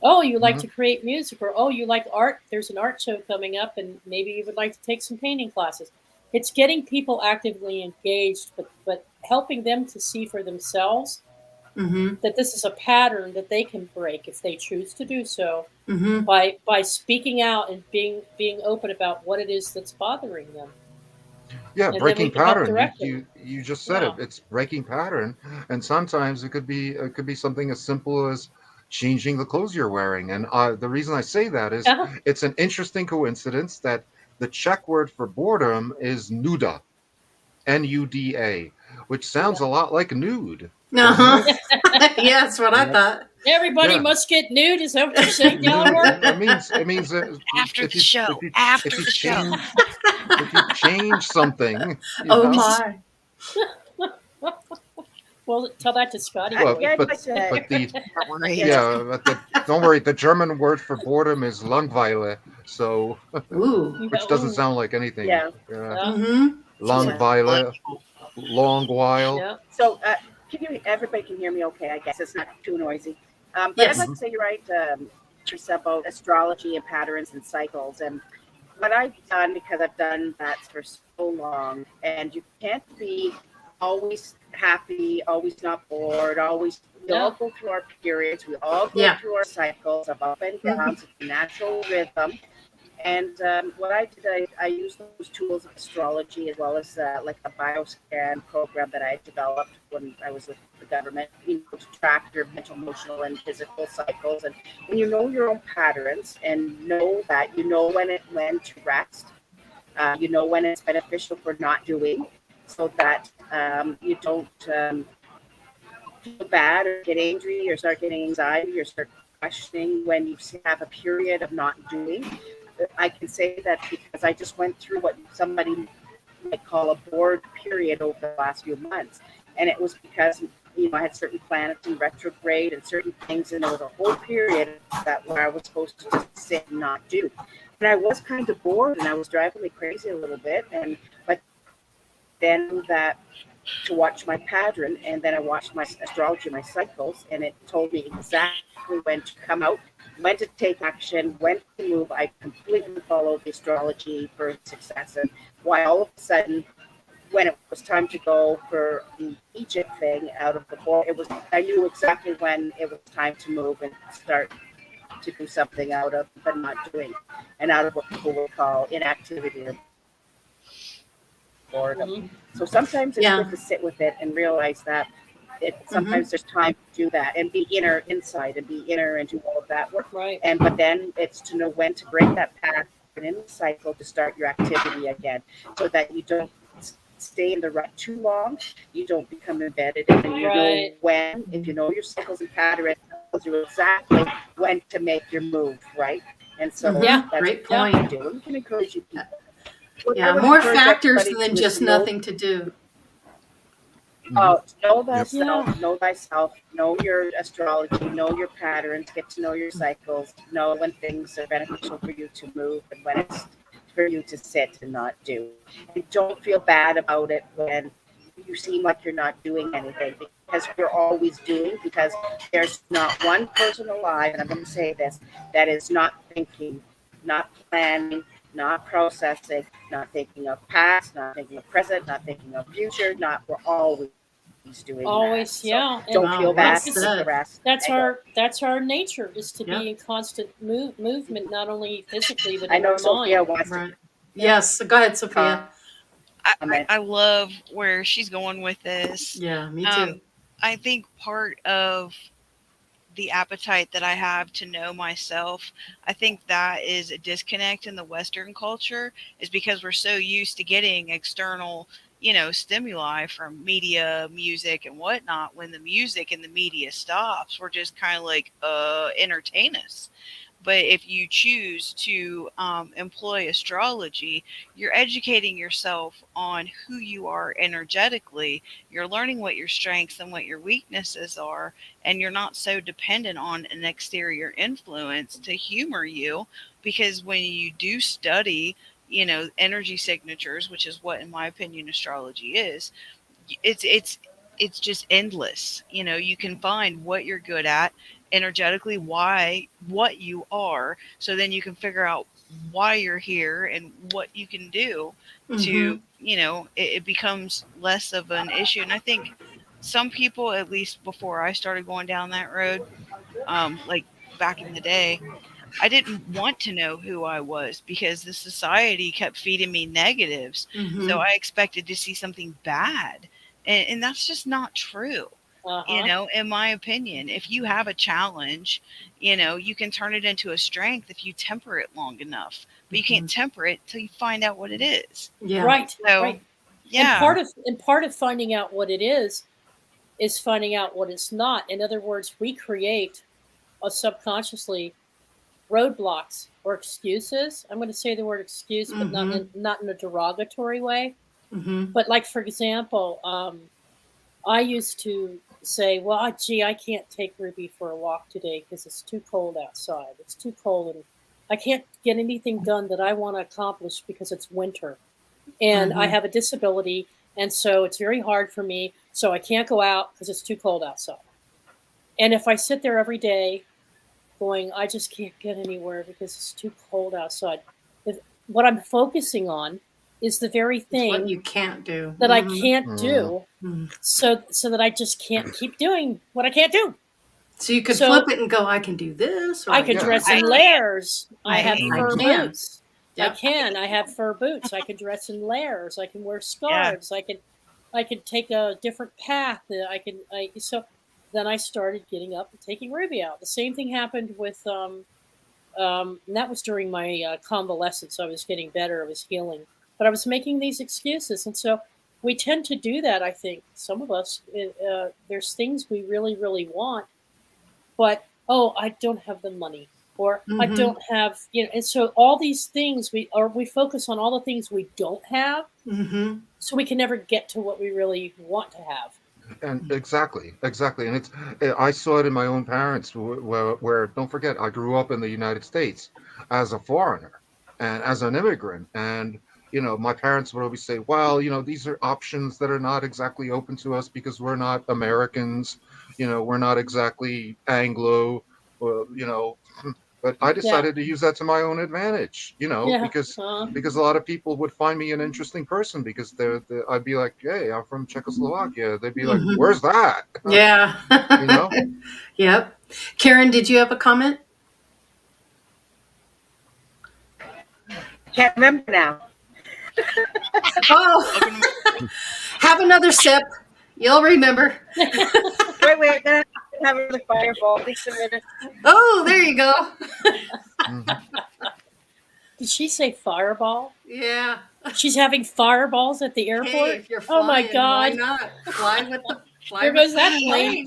Oh, you like hmm to create music, or oh, you like art. There's an art show coming up, and maybe you would like to take some painting classes. It's getting people actively engaged, but helping them to see for themselves Hmm. that this is a pattern that they can break if they choose to do so Hmm. by speaking out and being open about what it is that's bothering them, Yeah, and then we breaking can help pattern. You direct them. you you just said it. Yeah. It's breaking pattern, and sometimes it could be something as simple as changing the clothes you're wearing. And the reason I say that is Yeah. it's an interesting coincidence that the Czech word for boredom is nuda, Nuda, which sounds Yeah. a lot like nude, doesn't Uh-huh. it? Yeah, that's what I Yeah, thought. Everybody yeah. must get nude. Is that what you're saying, Nude. Delaware? It means After if the you show. if you if After you the show. change if you change something, Oh my. Well, tell that to Scotty. Well, Yeah, I'd but like to. but the Right. yeah, but don't worry. The German word for boredom is Langweile, so Ooh. which doesn't Ooh, sound like anything. Yeah, yeah, Mm-hmm. yeah. Langweile, long while. yeah. So, can you? Everybody can hear me, okay? I guess it's not too noisy. But I'd Yes. like to say you're right, Teresa, about astrology and patterns and cycles. And what I've done, because I've done that for so long, and you can't be always happy, always not bored, always. We all Yeah. go through our periods. We all go Yeah. through our cycles of up and Mhm. downs. It's a natural rhythm. And what I did, I used those tools of astrology as well as like a bioscan program that I developed when I was with the government, to track your mental, emotional, and physical cycles. And when you know your own patterns and know that, you know when to rest, you know when it's beneficial for not doing, so that you don't feel bad or get angry or start getting anxiety or start questioning when you have a period of not doing. I can say that because I just went through what somebody might call a bored period over the last few months. And it was because, I had certain planets in retrograde and certain things, and there was a whole period that where I was supposed to just sit and not do. And I was kind of bored and I was driving me crazy a little bit. But then that to watch my pattern, and then I watched my astrology, my cycles, and it told me exactly when to come out, when to take action, when to move. I completely followed the astrology for success, and why all of a sudden, when it was time to go for the Egypt thing out of the board, I knew exactly when it was time to move and start to do something out of but not doing, and out of what people would call inactivity or boredom. Hmm. So sometimes it's Yeah. good to sit with it and realize that Mm-hmm. sometimes there's time to do that and be inside and be inner and do all of that work. Right. But then it's to know when to break that pattern in the cycle to start your activity again, so that you don't stay in the rut too long. You don't become embedded, and you know Right. when. If you know your cycles and patterns, it tells you exactly when to make your move, right? And so Mm-hmm. Yeah. that's Great Yeah. what we point. do. And we can encourage you people. What I Yeah. would More encourage factors everybody than to is just to know nothing to do. Mhm. know Yep. thyself, know your astrology, know your patterns, get to know your cycles, know when things are beneficial for you to move and when it's for you to sit and not do. And don't feel bad about it when you seem like you're not doing anything, because you're always doing, because there's not one person alive, and I'm going to say this, that is not thinking, not planning, not processing, not thinking of past, not thinking of present, not thinking of future, not we're always doing that. Always. So Yeah. And don't Wow. feel Well bad, it's take the said. rest, that's and go. our nature, is to Yep. be in constant movement, not only physically but I in know our Sophia mind. wants Right. to Yes. Go ahead, Sophia. I comment. love where she's going with this. Yeah. Me too. I think part of the appetite that I have to know myself, I think that is a disconnect in the Western culture, is because we're so used to getting external, stimuli from media, music, and whatnot. When the music and the media stops, we're just kind of like, entertain us. But if you choose to employ astrology, you're educating yourself on who you are energetically. You're learning what your strengths and what your weaknesses are, and you're not so dependent on an exterior influence to humor you. Because when you do study, energy signatures, which is what, in my opinion, astrology is, it's just endless. You can find what you're good at energetically, why what you are, so then you can figure out why you're here and what you can do Mm-hmm. to, it becomes less of an issue. And I think some people, at least before I started going down that road, like back in the day, I didn't want to know who I was because the society kept feeding me negatives. So Mm-hmm. I expected to see something bad. And that's just not true. Uh-huh. In my opinion, if you have a challenge, you can turn it into a strength if you temper it long enough. But you Mm-hmm. can't temper it till you find out what it is. Yeah. Right. So, Right. And yeah. part of finding out what it is finding out what it's not. In other words, we create subconsciously roadblocks or excuses. I'm going to say the word excuse, but Mm-hmm. not in a derogatory way. Mm-hmm. But like, for example, I used to say, well, gee, I can't take Ruby for a walk today because it's too cold outside. It's too cold, and I can't get anything done that I want to accomplish because it's winter, and I Mm-hmm. have a disability, and so it's very hard for me. So I can't go out because it's too cold outside. And if I sit there every day going, I just can't get anywhere because it's too cold outside, if, what I'm focusing on is the very It's what thing you can't do. that I Mm-hmm. can't Mm. do, Mm-hmm. so that I just can't keep doing what I can't do. So you could So flip it and go, I can do this, or I I could can Yeah. do dress in that. layers. I have I fur can. boots. I Yep. can. I have fur boots. I can dress in layers. I can wear Yeah. scarves. I can take a different path. So then I started getting up and taking Ruby out. The same thing happened with and that was during my convalescence. I was getting better. I was healing, but I was making these excuses, and so we tend to do that. I think some of us, there's things we really, really want, but oh, I don't have the money, or I Mm-hmm. don't have, and so all these things we focus on all the things we don't have, Mm-hmm. so we can never get to what we really want to have. And exactly, and I saw it in my own parents, where don't forget, I grew up in the United States as a foreigner and as an immigrant, and my parents would always say, well, these are options that are not exactly open to us because we're not Americans, we're not exactly Anglo, or. But I Yeah, decided to use that to my own advantage, yeah, because a lot of people would find me an interesting person because I'd be like, hey, I'm from Czechoslovakia. They'd be like, Mm-hmm. where's that? Yeah. you know? Yep. Karen, did you have a comment? Can't remember now. Oh, Welcome to have another sip. You'll remember. Wait, then I have another fireball. Just a minute. Oh, there you go. Mhm. did she say fireball? Yeah. She's having fireballs at the Hey, airport. if you're Oh my flying, why God! not? Fly There with goes the that plane.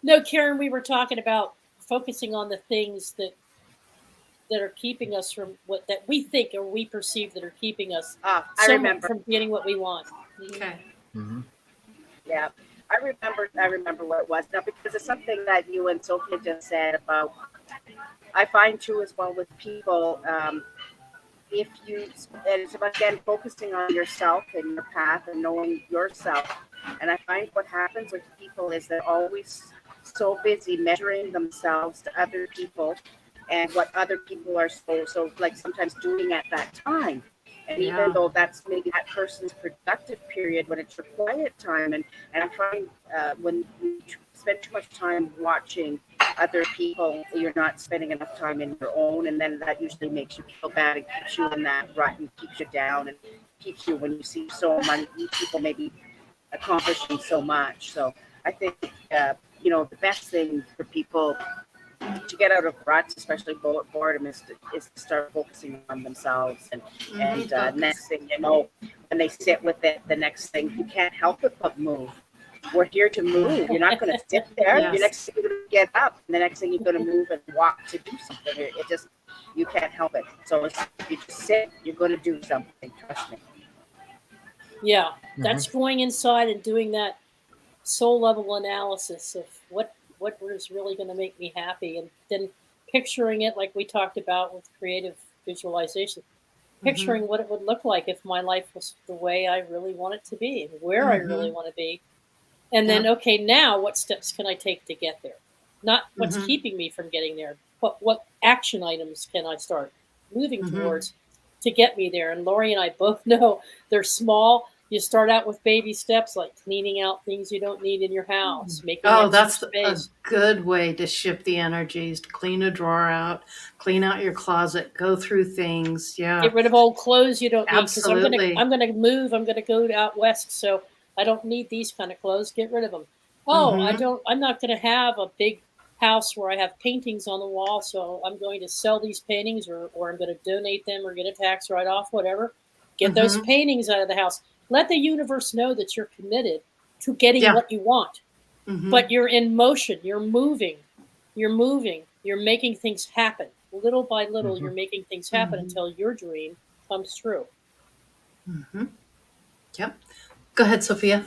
No, Karen, we were talking about focusing on the things that are keeping us from what that we think or we perceive that are keeping us I somewhat remember. from getting what we want. Okay. Mhm. Yeah, I remember what it was now because it's something that you and Sophia just said about. I find too as well with people. If you, and it's about, again, focusing on yourself and your path and knowing yourself. And I find what happens with people is they're always so busy measuring themselves to other people and what other people are so like sometimes doing at that time. And even Yeah. though that's maybe that person's productive period when it's your quiet time, and I find when you spend too much time watching other people, you're not spending enough time in your own, and then that usually makes you feel bad and keeps you in that rut and keeps you down and keeps you when you see so many people maybe accomplishing so much. So I think the best thing for people to get out of ruts, especially boredom, is to start focusing on themselves. And Focus. next thing you know, when they sit with it, the next thing you can't help it but move. We're here to move. You're not going to sit there. Yes. Your next thing you're going to get up, and the next thing you're going to move and walk to do something. It just, you can't help it. So if you just sit, you're going to do something. Trust me. Yeah, Mhm. that's going inside and doing that soul level analysis of what is really going to make me happy, and then picturing it like we talked about with creative visualization, Mm-hmm. picturing what it would look like if my life was the way I really want it to be and where I Mm-hmm. really want to be. And then, Yep. okay, now what steps can I take to get there? Not what's Mm-hmm. keeping me from getting there, but what action items can I start moving Mm-hmm. towards to get me there? And Lori and I both know they're small. You start out with baby steps like cleaning out things you don't need in your house, making Oh, extra that's a space. good way to shift the energies, to clean a drawer out, clean out your closet, go through things. Yeah, Get rid of old clothes you don't need because absolutely. I'm gonna move. I'm gonna go out west, so I don't need these kind of clothes. Get rid of them. Oh, Mm-hmm. I'm not gonna have a big house where I have paintings on the wall, so I'm going to sell these paintings, or I'm going to donate them or get a tax write off, whatever. Get those Mm-hmm. paintings out of the house. Let the universe know that you're committed to getting Yeah. what you want, Mm-hmm. but you're in motion. You're moving. You're moving. You're making things happen. Little by little, you're Mhm. making things happen Mm-hmm. until your dream comes true. Mm-hmm. Yep. Go ahead, Sophia.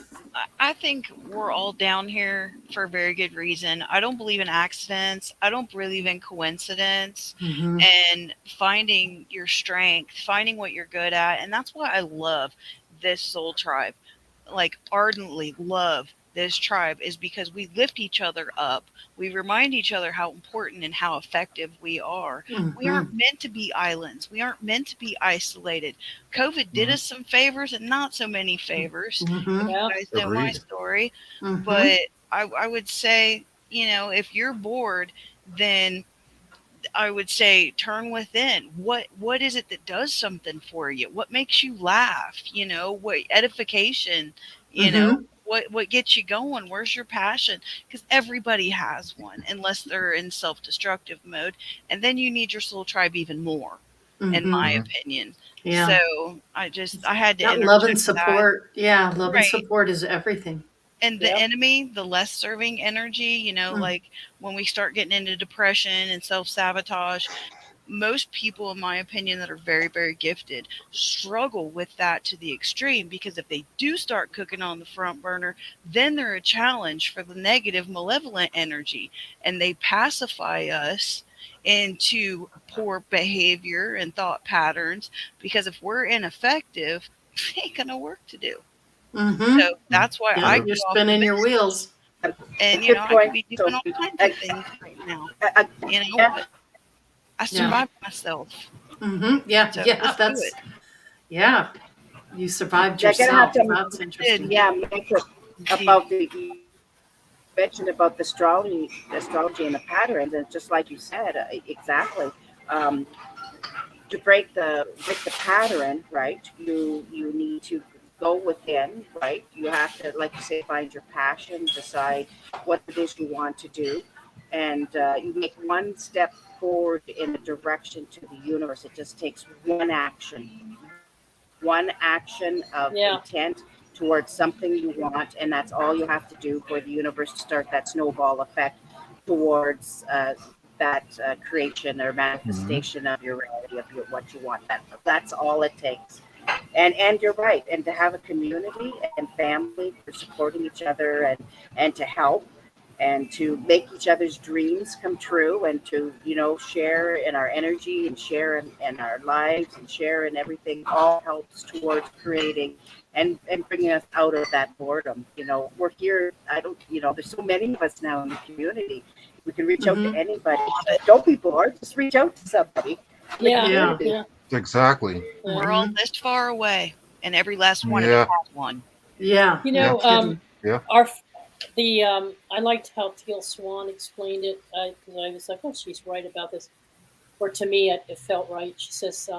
I think we're all down here for a very good reason. I don't believe in accidents. I don't believe in coincidence. Mm-hmm. And finding your strength, finding what you're good at. And that's why I love this soul tribe. Like, ardently love this tribe, is because we lift each other up. We remind each other how important and how effective we are. We Mm-hmm. aren't meant to be islands. We aren't meant to be isolated. COVID did us some favors and not so many favors. Mm-hmm. Yeah. You guys know my Agreed. story. Mm-hmm. But I would say, if you're bored, then I would say turn within. What is it that does something for you? What makes you laugh? What edification, Mm-hmm. what gets you going? Where's your passion? Because everybody has one, unless they're in self-destructive mode. And then you need your soul tribe even more, in Mm-hmm. my Mhm. opinion. Yeah. So I had to That love and interject that. support. Yeah, love and Right. support is everything. And the Yep. enemy, the less serving energy, Mm. like when we start getting into depression and self-sabotage, most people, in my opinion, that are very, very gifted struggle with that to the extreme, because if they do start cooking on the front burner, then they're a challenge for the negative, malevolent energy, and they pacify us into poor behavior and thought patterns, because if we're ineffective, we ain't gonna work to do. Mm-hmm. So that's why Yep, I you're get off of spinning your this. wheels. And Good I could point, be doing all Sophie. kinds of things right now. I, But yeah, I Yeah. survived myself. Mm-hmm. Yeah, So yeah, let's do that's, it. yeah. You survived they're gonna have yourself. to, That's interesting. yeah, make it about the you mentioned about the astrology and the patterns, and just like you said, exactly. Um, to break the pattern, right? You need to go within, right? You have to, like you say, find your passion, decide what it is you want to do, and you make one step forward in a direction to the universe. It just takes one action of Yeah. intent towards something you want, and that's all you have to do for the universe to start that snowball effect towards that creation or Mhm. manifestation of your reality of what you want. That's all it takes. And you're right. And to have a community and family for supporting each other and to help and to make each other's dreams come true and to share in our energy and share in our lives and share in everything all helps towards creating and bringing us out of that boredom. We're here. I don't there's so many of us now in the community. We can reach out to Mm-hmm. anybody. Don't be bored, just reach out to somebody in the Yeah. Yeah. community. Yeah. Exactly. Yeah. We're all Mm-hmm. this far away, and every last one of us Yeah. has one. Yeah, You no know, Yeah. kidding. Yeah. our the I liked how Teal Swan explained it. I was like, oh, she's right about this. Or to me, it felt right. She says,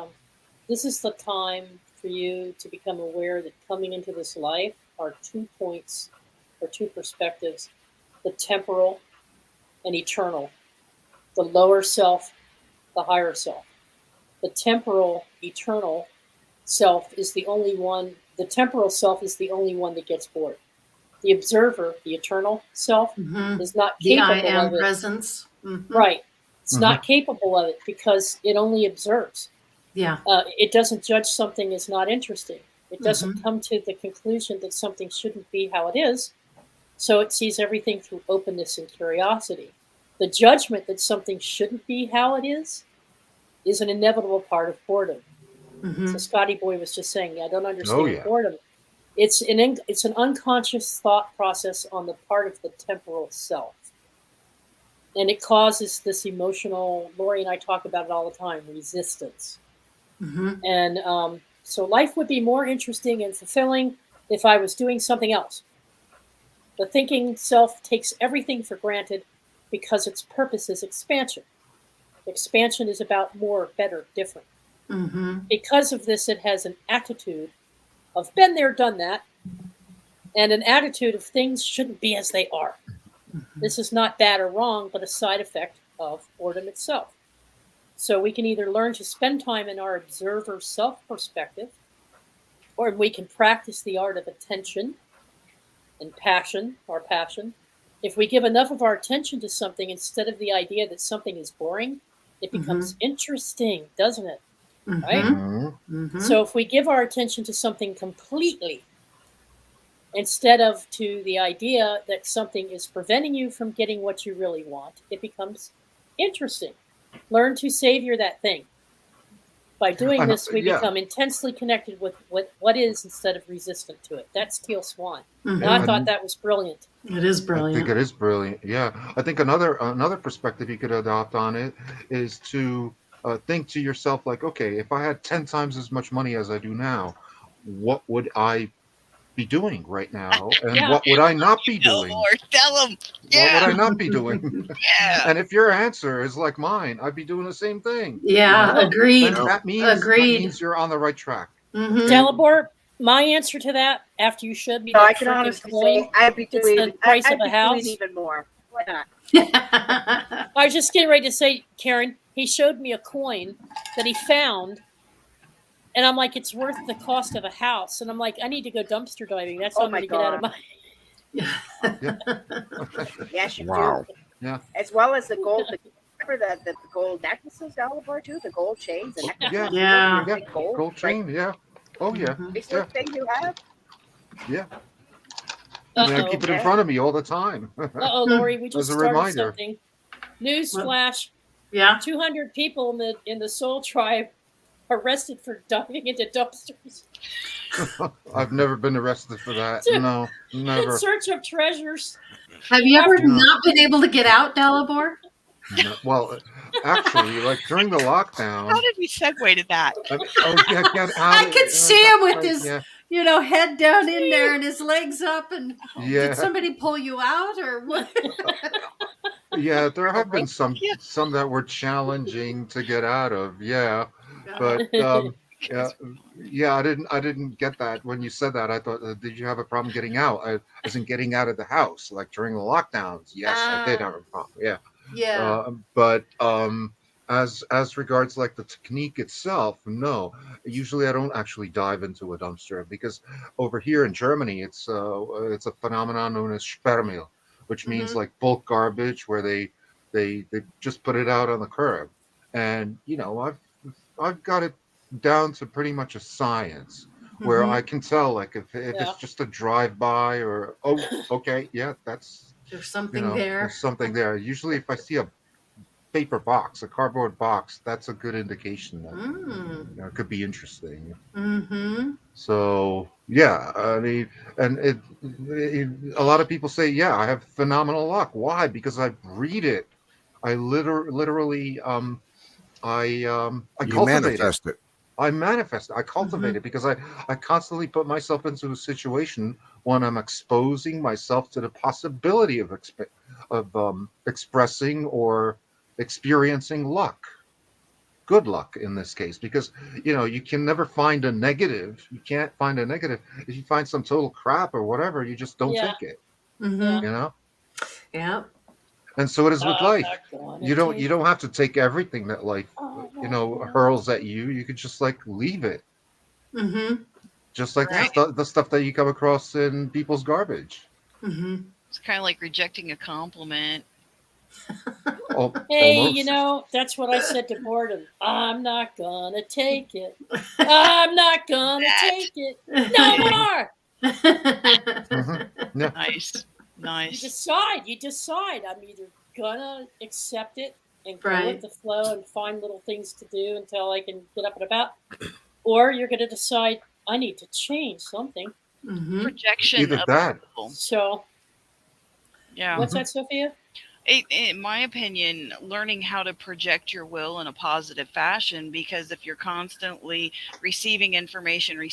this is the time for you to become aware that coming into this life are 2 points or two perspectives: the temporal and eternal, the lower self, the higher self. The temporal, eternal self is the only one. The temporal self is the only one that gets bored. The observer, the eternal self, Mm-hmm. is not The I capable am of it. presence. Mm-hmm. Right. It's Mhm. not capable of it because it only observes. Yeah. It doesn't judge something as not interesting. It doesn't Mm-hmm. come to the conclusion that something shouldn't be how it is. So it sees everything through openness and curiosity. The judgment that something shouldn't be how it is an inevitable part of boredom. Mm-hmm. So Scotty Boy was just saying, I don't understand Oh yeah. boredom. It's an unconscious thought process on the part of the temporal self. And it causes this emotional, Lori and I talk about it all the time, resistance. Mm-hmm. And so life would be more interesting and fulfilling if I was doing something else. The thinking self takes everything for granted because its purpose is expansion. Expansion is about more, better, different. Mm-hmm. Because of this, it has an attitude of been there, done that, and an attitude of things shouldn't be as they are. This is not bad or wrong, but a side effect of boredom itself. So we can either learn to spend time in our observer self perspective, or we can practice the art of attention and passion, our passion. If we give enough of our attention to something instead of the idea that something is boring, it becomes interesting, doesn't it? Right? Mm-hmm. Mhm. Mm-hmm. So if we give our attention to something completely, instead of to the idea that something is preventing you from getting what you really want. It becomes interesting. Learn to savor that thing. By doing this, we Yeah, become intensely connected with what is instead of resistant to it. That's Teal Swan. Mhm. And I thought that was brilliant. It is I think brilliant. it is brilliant. Yeah, I think another perspective you could adopt on it is to think to yourself like, okay, if I had 10 times as much money as I do now, what would I be doing right now, and Yeah. what would I not be No doing? more. Tell them. What would Yeah. I not be doing? Yeah. And if your answer is like mine, I'd be doing the same thing. Yeah, Uh-huh. agreed. Then that Agreed. means you're on the right track. Mhm. Dalibor, my answer to that, after you showed me So I that can freaking honestly coin, say I'd be it's doing, the price I'd of a be house. doing even more. Why not? I was just getting ready to say, Karen, he showed me a coin that he found, and I'm like, it's worth the cost of a house. And I'm like, I need to go dumpster diving. That's how Oh I'm my going to get out of God. my. Yes, you Wow. do. Yeah, As well as the gold. Remember the gold necklaces, Dalibor, too? The gold chains, the necklaces. yeah, Yeah. yeah. Big gold. Gold chain. Yeah. Oh yeah. Mhm. These Yeah. little things you have. Yeah. I mean, I keep it in Yeah. front of me all the time Lori, we as just a started reminder. something. Newsflash: Yeah. 200 people in the Soul Tribe arrested for diving into dumpsters I've never been arrested for that. To- No, in never. search of treasures. Have you ever After- No. not been able to get out, Dalibor? No. Well, actually, like during the lockdown, How did we segue to that? I mean, oh yeah, get out. I could see him with his, Yeah, head down in there and his legs up. And yeah. did somebody pull you out or what? Yeah, there have been Yeah. some that were challenging to get out of. Yeah, but yeah, I didn't get that when you said that. I thought, did you have a problem getting out? As in getting out of the house, like during the lockdowns. Yes, I did have a problem. Yeah, Yeah. but as regards like the technique itself, no. Usually, I don't actually dive into a dumpster because over here in Germany, it's a phenomenon known as Sperrmüll, which means Mhm. like bulk garbage where they just put it out on the curb, and I've got it down to pretty much a science where Mhm. I can tell like if Yeah. it's just a drive by or oh okay yeah that's There's something there. there's something there. Usually if I see a paper box, a cardboard box, that's a good indication that Mm. it could be interesting. Mm-hmm. So yeah, I mean, and a lot of people say, yeah, I have phenomenal luck. Why? Because I breed it. I literally I You cultivate it. manifest it. I manifest it. I cultivate it because I constantly put myself into a situation when I'm exposing myself to the possibility of expressing or experiencing luck. Good luck in this case, because you can never find a negative. You can't find a negative. If you find some total crap or whatever, you just don't Yeah. take it. Mm-hmm. You know, Yeah. and so it is with I'm life. not gonna You don't take- have to take everything that life I'm not gonna- hurls at you. You could just like leave it, Mm-hmm. just like Right. the stuff that you come across in people's garbage. Mm-hmm. It's kind of like rejecting a compliment. Hey, Almost. that's what I said to Boredom. I'm not gonna take it. I'm not gonna take it. No more. Mhm. Yeah. Nice. You Nice. decide. I'm either gonna accept it and go Right. with the flow and find little things to do until I can get up and about, or you're gonna decide I need to change something. Mm-hmm. Projection Either of that. will. So, Yeah. what's that, Sophia? In my opinion, learning how to project your will in a positive fashion, because if you're constantly receiving information, when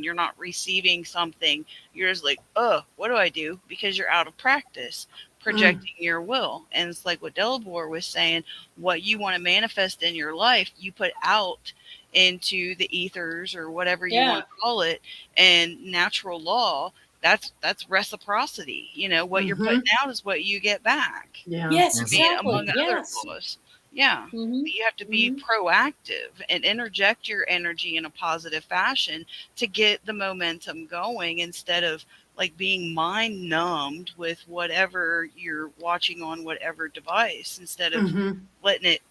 you're not receiving something, you're just like, oh, what do I do? Because you're out of practice projecting your will. And it's like what Delabor was saying, what you want to manifest in your life, you put out into the ethers or whatever you want to call it, and natural law. That's reciprocity. What you're putting out is what you get back. Yeah. Yes, Mhm. exactly. Among other Yes. laws. Yeah. Mhm. You have to be proactive and interject your energy in a positive fashion to get the momentum going, instead of like being mind numbed with whatever you're watching on whatever device, instead of Mm-hmm. letting it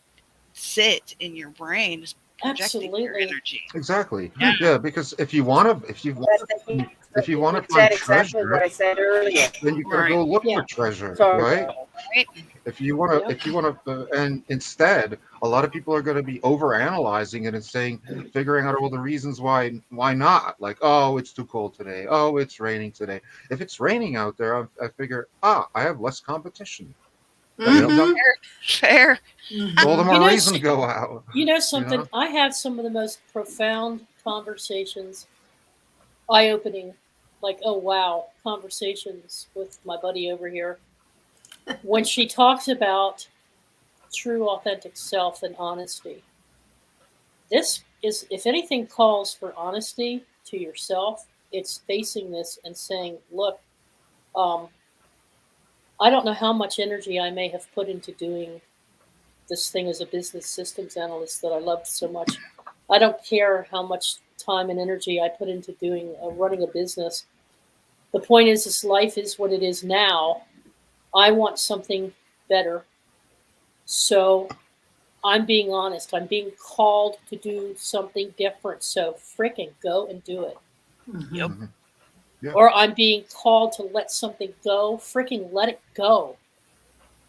sit in your brain. Just projecting your Absolutely. energy. Exactly. Yeah. Yeah, because if you want to, if you want to You find said exactly what treasure, I said earlier. then you got to Right. go look Yeah. for treasure, So, right? Right. If you want Yeah. to, and instead, a lot of people are going to be over analyzing it and saying, figuring out all the reasons why not. Like, oh, it's too cold today. Oh, it's raining today. If it's raining out there, I figure, I have less competition. That means I'm Fair. all the Mhm. more know, reason to go out. You know You something? know? I have some of the most profound conversations, eye-opening, like, oh wow, conversations with my buddy over here when she talks about true authentic self and honesty. This is, if anything calls for honesty to yourself, it's facing this and saying, look, um, I don't know how much energy I may have put into doing this thing as a business systems analyst that I loved so much. I don't care how much time and energy I put into doing running a business. The point is, this life is what it is now. I want something better. So I'm being honest. I'm being called to do something different. So fricking go and do it. Yep. Mhm. Yeah. Or I'm being called to let something go. Fricking let it go.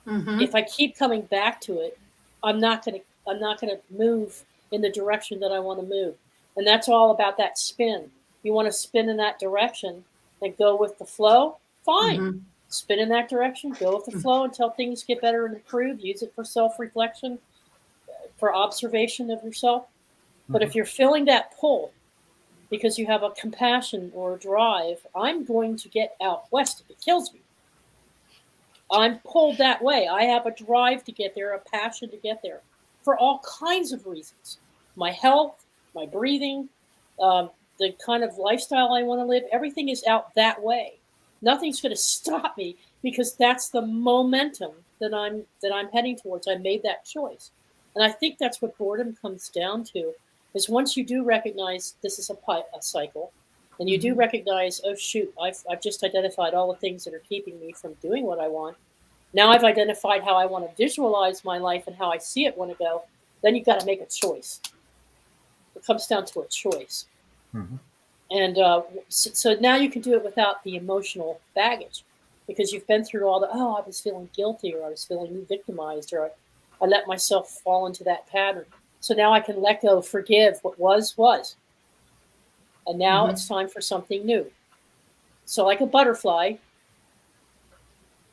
Mhm. If I keep coming back to it, I'm not gonna move in the direction that I want to move. And that's all about that spin. You want to spin in that direction and go with the flow? Fine. Mhm. Spin in that direction, go with the flow until things get better and improve. Use it for self-reflection, for observation of yourself. But Mhm. if you're feeling that pull because you have a compassion or a drive, I'm going to get out west if it kills me. I'm pulled that way. I have a drive to get there, a passion to get there for all kinds of reasons. My health, my breathing, the kind of lifestyle I want to live, everything is out that way. Nothing's going to stop me because that's the momentum that I'm heading towards. I made that choice. And I think that's what boredom comes down to is once you do recognize this is a cycle, and you do recognize, oh shoot, I've just identified all the things that are keeping me from doing what I want. Now I've identified how I want to visualize my life and how I see it want to go. Then you've got to make a choice. It comes down to a choice. Mhm. And so now you can do it without the emotional baggage because you've been through all the, oh, I was feeling guilty or I was feeling victimized or I let myself fall into that pattern. So now I can let go, forgive what was. And now Mhm. it's time for something new. So, like a butterfly,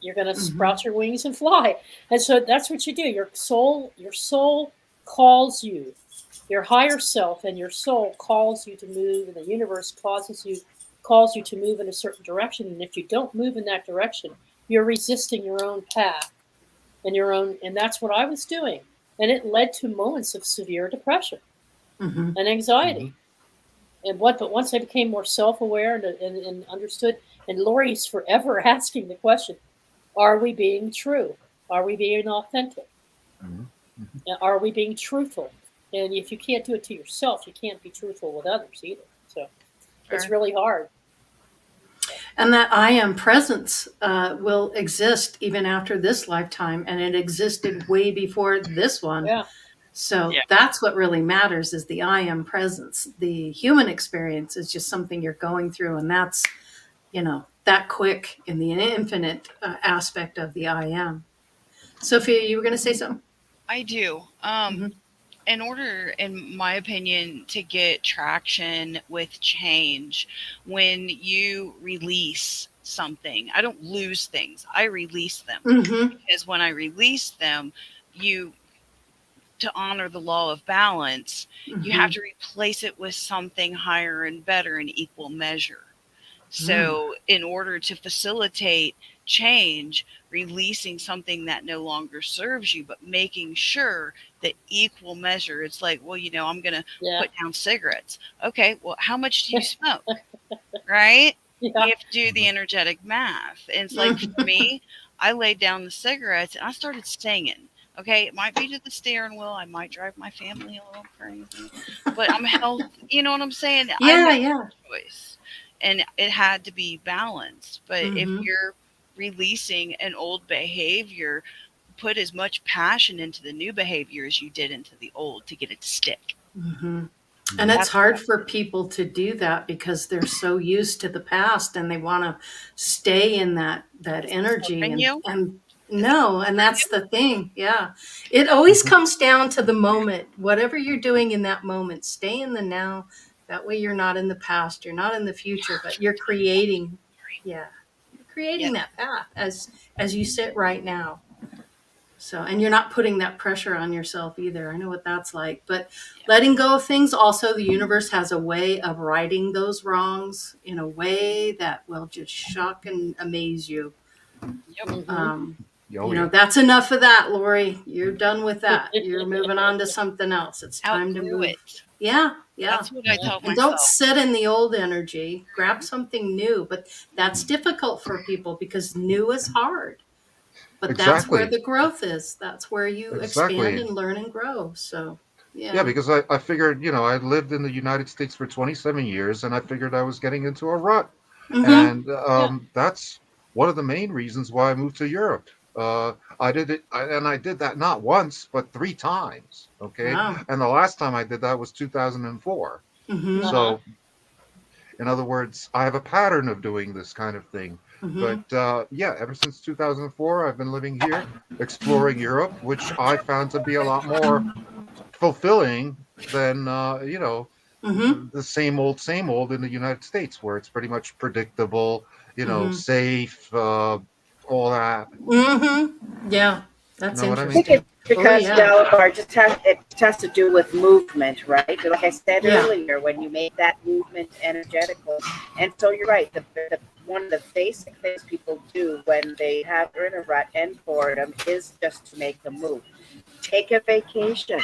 you're going to Mhm. sprout your wings and fly. And so that's what you do. Your soul calls you. Your higher self and your soul calls you to move, and the universe calls you to move in a certain direction. And if you don't move in that direction, you're resisting your own path and that's what I was doing. And it led to moments of severe depression Mhm. and anxiety. Mhm. But once I became more self-aware and understood, and Lori's forever asking the question, are we being true? Are we being authentic? Mhm. Mhm. Are we being truthful? And if you can't do it to yourself, you can't be truthful with others either. So it's Fair. really hard. And that I am presence will exist even after this lifetime, and it existed way before this one. Yeah. So Yeah. that's what really matters is the I am presence. The human experience is just something you're going through, and that's, that quick in the infinite aspect of the I am. Sophia, you were going to say something? I do. Mhm. In order, in my opinion, to get traction with change, when you release something, I don't lose things, I release them. Mhm. Because when I release them, you, to honor the law of balance, you have Mhm. to replace it with something higher and better in equal measure. Mm. So, in order to facilitate change, releasing something that no longer serves you, but making sure that equal measure, it's like, well, I'm going to Yeah. put down cigarettes. Okay, well, how much do you smoke? Right? You Yeah. have to do the Mhm. energetic math. And it's like for Mhm. me, I laid down the cigarettes and I started singing. Okay, it might be to the steering wheel. I might drive my family a little crazy, but I'm healthy. You know what I'm saying? I Yeah, made yeah. a choice, and it had to be balanced. But if Mhm. you're releasing an old behavior, put as much passion into the new behavior as you did into the old to get it to stick. Hmm. And it's hard for people to do that because they're so used to the past and they want to stay in that energy Can you? and no, and that's the thing. Yeah. It always comes down to the moment. Whatever you're doing in that moment, stay in the now. That way you're not in the past, you're not in the future, but you're creating, yeah. You're creating Yes. that path as you sit right now. So, and you're not putting that pressure on yourself either. I know what that's like. But letting go of things, also, the universe has a way of righting those wrongs in a way that will just shock and amaze you. Yep. Um, Oh, yeah. that's enough of that, Lori. You're done with that. You're moving on to something else. It's time to Outgrew move. it. Yeah, yeah. That's what I tell And don't myself. sit in the old energy. Grab something new. But that's difficult for people because new is hard. But that's where Exactly. the growth is. That's where you expand Exactly. and learn and grow. So, Yeah, yeah. because I figured, I lived in the United States for 27 years and I figured I was getting into a rut. Hmm. And Yeah. that's one of the main reasons why I moved to Europe. I did it, and I did that not once, but 3 times. Okay. Wow. And the last time I did that was 2004. Hmm. Uh-huh. So, in other words, I have a pattern of doing this kind of thing. Hmm. But yeah, ever since 2004, I've been living here, exploring Europe, which I found to be a lot more fulfilling than Hmm. same old in the United States, where it's pretty much predictable, Hmm. safe, all that. Hmm. Yeah. You That's know what I I mean? think interesting. it's Oh, because yeah. Delabar just has to do with movement, right? Like I said Yeah. earlier, when you make that movement energetically, and so you're right. The one of the basic things people do when they are in a rut and boredom is just to make the move. Take a vacation.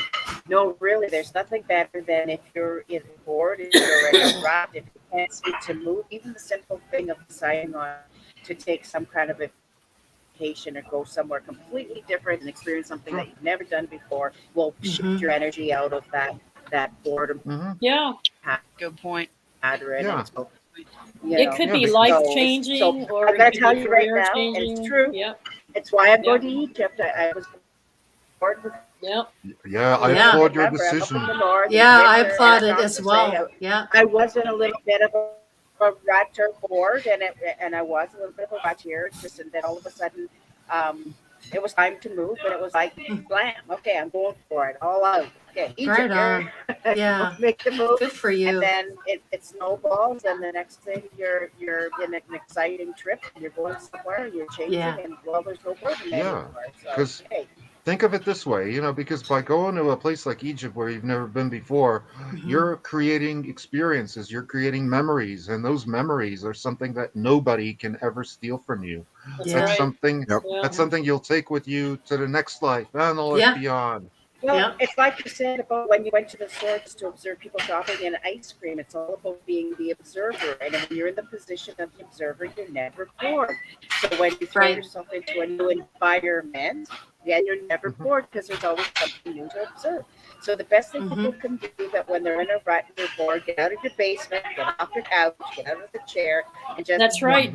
No, really, there's nothing better than if you're bored, if you're in a rut, if you can't seem to move. Even the simple thing of deciding on to take some kind of a vacation or go somewhere completely different and experience something that Sure. you've never done before will shift Hmm. your energy out of that boredom Hmm. Yeah. Good point. pattern. Yeah. And so, It could Yeah. be Because, life so changing or I'm it going to could tell be you right career now, and it's changing. true. Yep. It's why I'm Yep. going to Egypt. I was bored with Yep. yeah, I Yeah. applaud your remember, I'm up in decision. the north, it's Yeah. I winter, and applaud I'm it not as to say well. Yeah. I was in a little bit of a rut or bored, and I was a little bit of a rut here, just and then all of a sudden, um, it was time to move, and it was like, Mm. blam, okay, I'm going for it, all out. Okay, Right Egypt, here, on. Yeah. make the move, Good for and you. then it snowballs, and the next thing you're in an exciting trip, and you're going somewhere, and you're changing, Yeah. and well, there's no boredom Yeah. anymore. So Because hey, think of it this way, because by going to a place like Egypt where you've never been before, Hmm. you're creating experiences, you're creating memories, and those memories are something that nobody can ever steal from you. That's That's Yeah. right. something Yep. Yeah. that's something you'll take with you to the next life and the life Yeah. beyond. well, Yeah. it's like you said about when you went to the stores to observe people shopping in ice cream. It's all about being the observer. And when you're in the position of the observer, you're never bored. So when you throw Right. yourself into a new environment, then you're never Mhm. bored because there's always something new to observe. So the best thing Hmm. people can do that when they're in a rut and they're bored, get out of your basement, get off your couch, get out of the chair, and just That's right.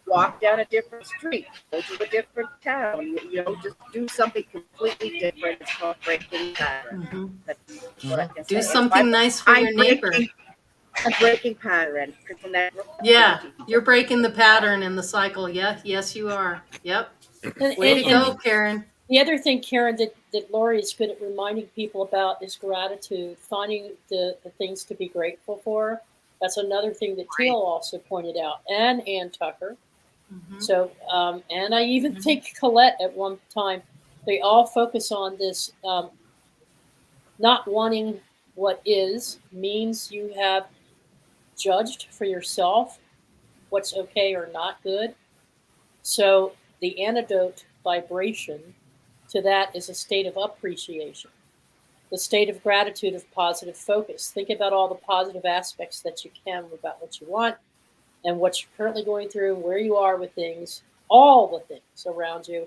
walk down a different street, go to a different town, just do something completely different. It's called breaking pattern. Hmm. That's what I Mhm. can Do say. something nice for I'm your neighbor. breaking pattern. Yeah. You're breaking the pattern and the cycle. Yeah. Yes, you are. Yep. And, Way and, to and go, Karen. the other thing, Karen, that Lori is good at reminding people about is gratitude, finding the things to be grateful for. That's another thing that Teal also pointed out, and Ann Tucker. Hmm. So, and I even think Colette at one time, they all focus on this not wanting what is means you have judged for yourself what's okay or not good. So, the antidote vibration to that is a state of appreciation, the state of gratitude, of positive focus. Think about all the positive aspects that you can about what you want and what you're currently going through, where you are with things, all the things around you.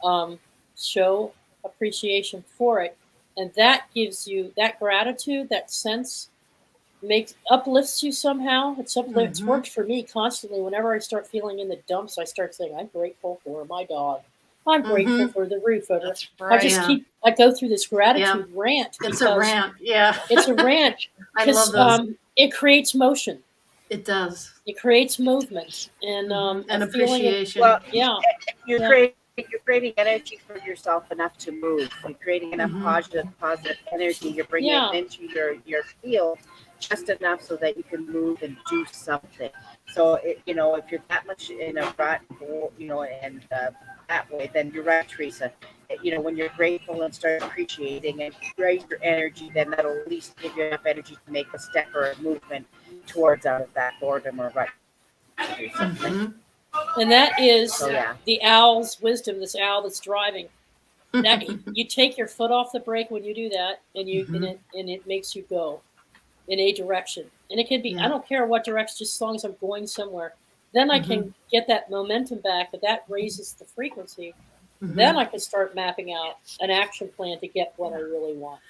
Um, show appreciation for it, and that gives you that gratitude, that sense makes uplifts you somehow. It's Hmm. worked for me constantly. Whenever I start feeling in the dumps, I start saying, "I'm grateful for my dog." I'm grateful for the roof over. That's I just Yeah. I go through this gratitude rant. It's a because rant. Yeah. It's a rant. I love those. It creates motion. It does. It creates movement and And a feeling of, appreciation. Well, yeah. you're Yeah. creating energy for yourself enough to move. You're creating enough positive energy. You're bringing it into your field just enough so that you can move and do something. So if you're that much in a rut, and that way, then you're right, Teresa. When you're grateful and start appreciating and raise your energy, then that'll at least give you enough energy to make a step or a movement towards out of that boredom or rut to do something. And that is So, the owl's wisdom. This owl that's driving. That you take your foot off the brake when you do that, and it makes you go in a direction. And it can be, I don't care what direction, just as long as I'm going somewhere. Then I can get that momentum back, but that raises the frequency. Then I can start mapping out an action plan to get what I really want.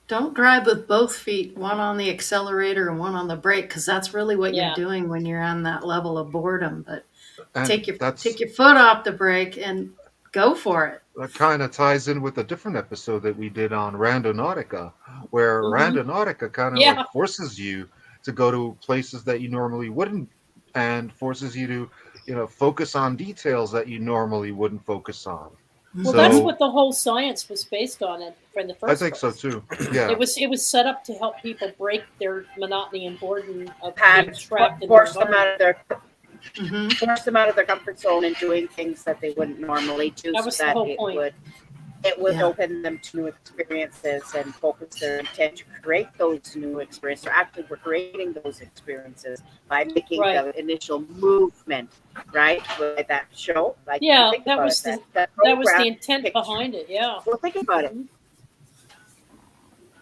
Don't drive with both feet, one on the accelerator and one on the brake, because that's really what you're doing when you're on that level of boredom. But take your foot off the brake and go for it. That kind of ties in with a different episode that we did on Randonautica, where Randonautica kind of like forces you to go to places that you normally wouldn't, and forces you to focus on details that you normally wouldn't focus on. Well, that's what the whole science was based on in the first I think place. so too. Yeah. It was set up to help people break their monotony and boredom of being trapped in force their them out of their Mm-hmm. force them out of their comfort zone and doing things that they wouldn't normally do. That was so the that whole point. It would open them to new experiences and focus their intent to create those new experiences. Or actually, we're creating those experiences by making the initial movement, right? With that show. Like, that was the intent behind it. Yeah. Well, think about it.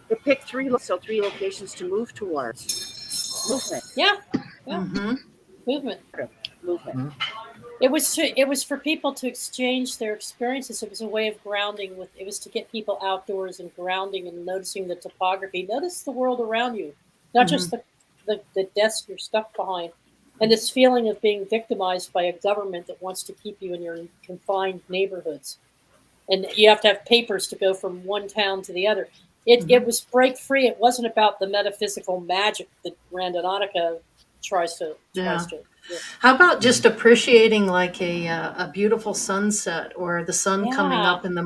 It picked three locations to move towards. Movement. Yeah. Mm-hmm. Movement. Mm-hmm. It was for people to exchange their experiences. It was a way of grounding. It was to get people outdoors and grounding and noticing the topography. Notice the world around you, not just the desk you're stuck behind, and this feeling of being victimized by a government that wants to keep you in your confined neighborhoods, and you have to have papers to go from one town to the other. It was break free. It wasn't about the metaphysical magic that Randonautica tries to. How about just appreciating like a beautiful sunset or the sun coming up in the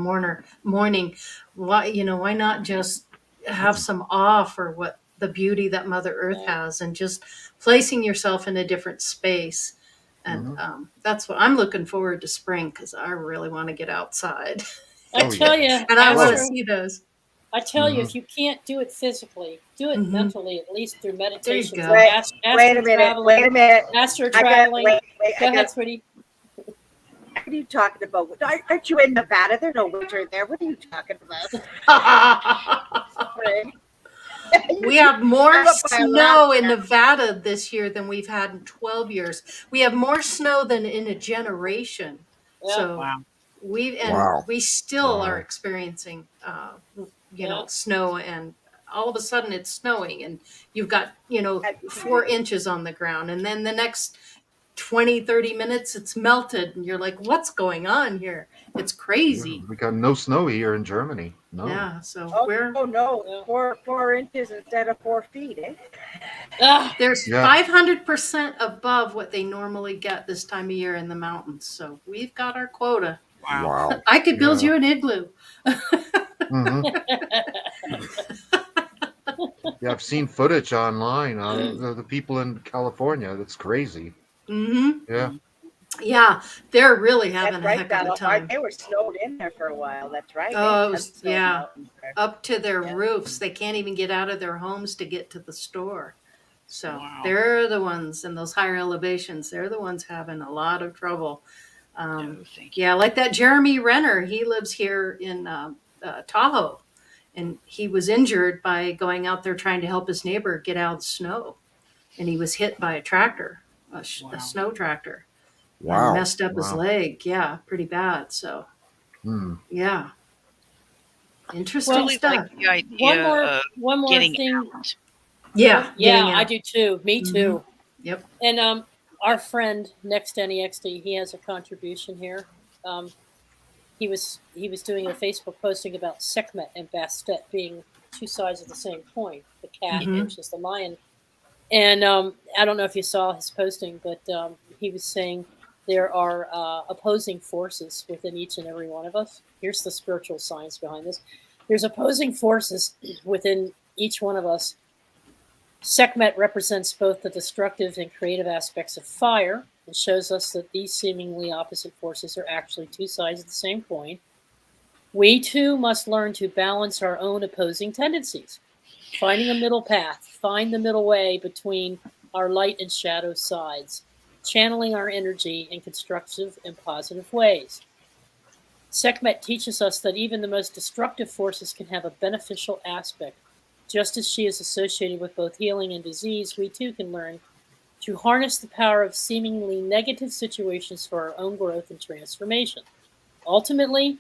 morning? Why not just have some awe for what the beauty that Mother Earth has, and just placing yourself in a different space. And that's what I'm looking forward to spring, because I really want to get outside. I tell you, and I want to see those. I tell you, if you can't do it physically, do it mentally, at least through meditation. There you go. Wait a minute. Astro traveling. Go ahead, sweetie. What are you talking about? Aren't you in Nevada? There's no winter there. What are you talking about? We have more snow in Nevada this year than we've had in 12 years. We have more snow than in a generation. Yeah. So we still are experiencing snow, and all of a sudden it's snowing and you've got 4 inches on the ground, and then the next 20-30 minutes it's melted and you're like, what's going on here? It's crazy. We got no snow here in Germany. No. Yeah, so no. 4 inches instead of 4 feet, eh? There's 500% above what they normally get this time of year in the mountains, so we've got our quota. Wow. I could build you an igloo. Yeah, I've seen footage online. The people in California, that's crazy. Yeah, they're really having a heck of a time. They were snowed in there for a while. That's right. Oh, it was, up to their roofs. They can't even get out of their homes to get to the store. So they're the ones in those higher elevations. They're the ones having a lot of trouble. Like that Jeremy Renner. He lives here in Tahoe, and he was injured by going out there trying to help his neighbor get out of the snow, and he was hit by a tractor, a snow tractor. Wow. Messed up his leg. Yeah, pretty bad. So, yeah. Interesting stuff. Like the idea one more getting thing. out. Yeah, I do too. Me too. Yep. And our friend next to NEXT, he has a contribution here. he was doing a Facebook posting about Sekhmet and Bastet being two sides of the same coin, the cat Mhm. versus the lion. And I don't know if you saw his posting, but he was saying there are opposing forces within each and every one of us. Here's the spiritual science behind this. There's opposing forces within each one of us. Sekhmet represents both the destructive and creative aspects of fire and shows us that these seemingly opposite forces are actually two sides of the same coin. We too must learn to balance our own opposing tendencies, finding a middle path, find the middle way between our light and shadow sides, channeling our energy in constructive and positive ways. Sekhmet teaches us that even the most destructive forces can have a beneficial aspect. Just as she is associated with both healing and disease, we too can learn to harness the power of seemingly negative situations for our own growth and transformation. Ultimately,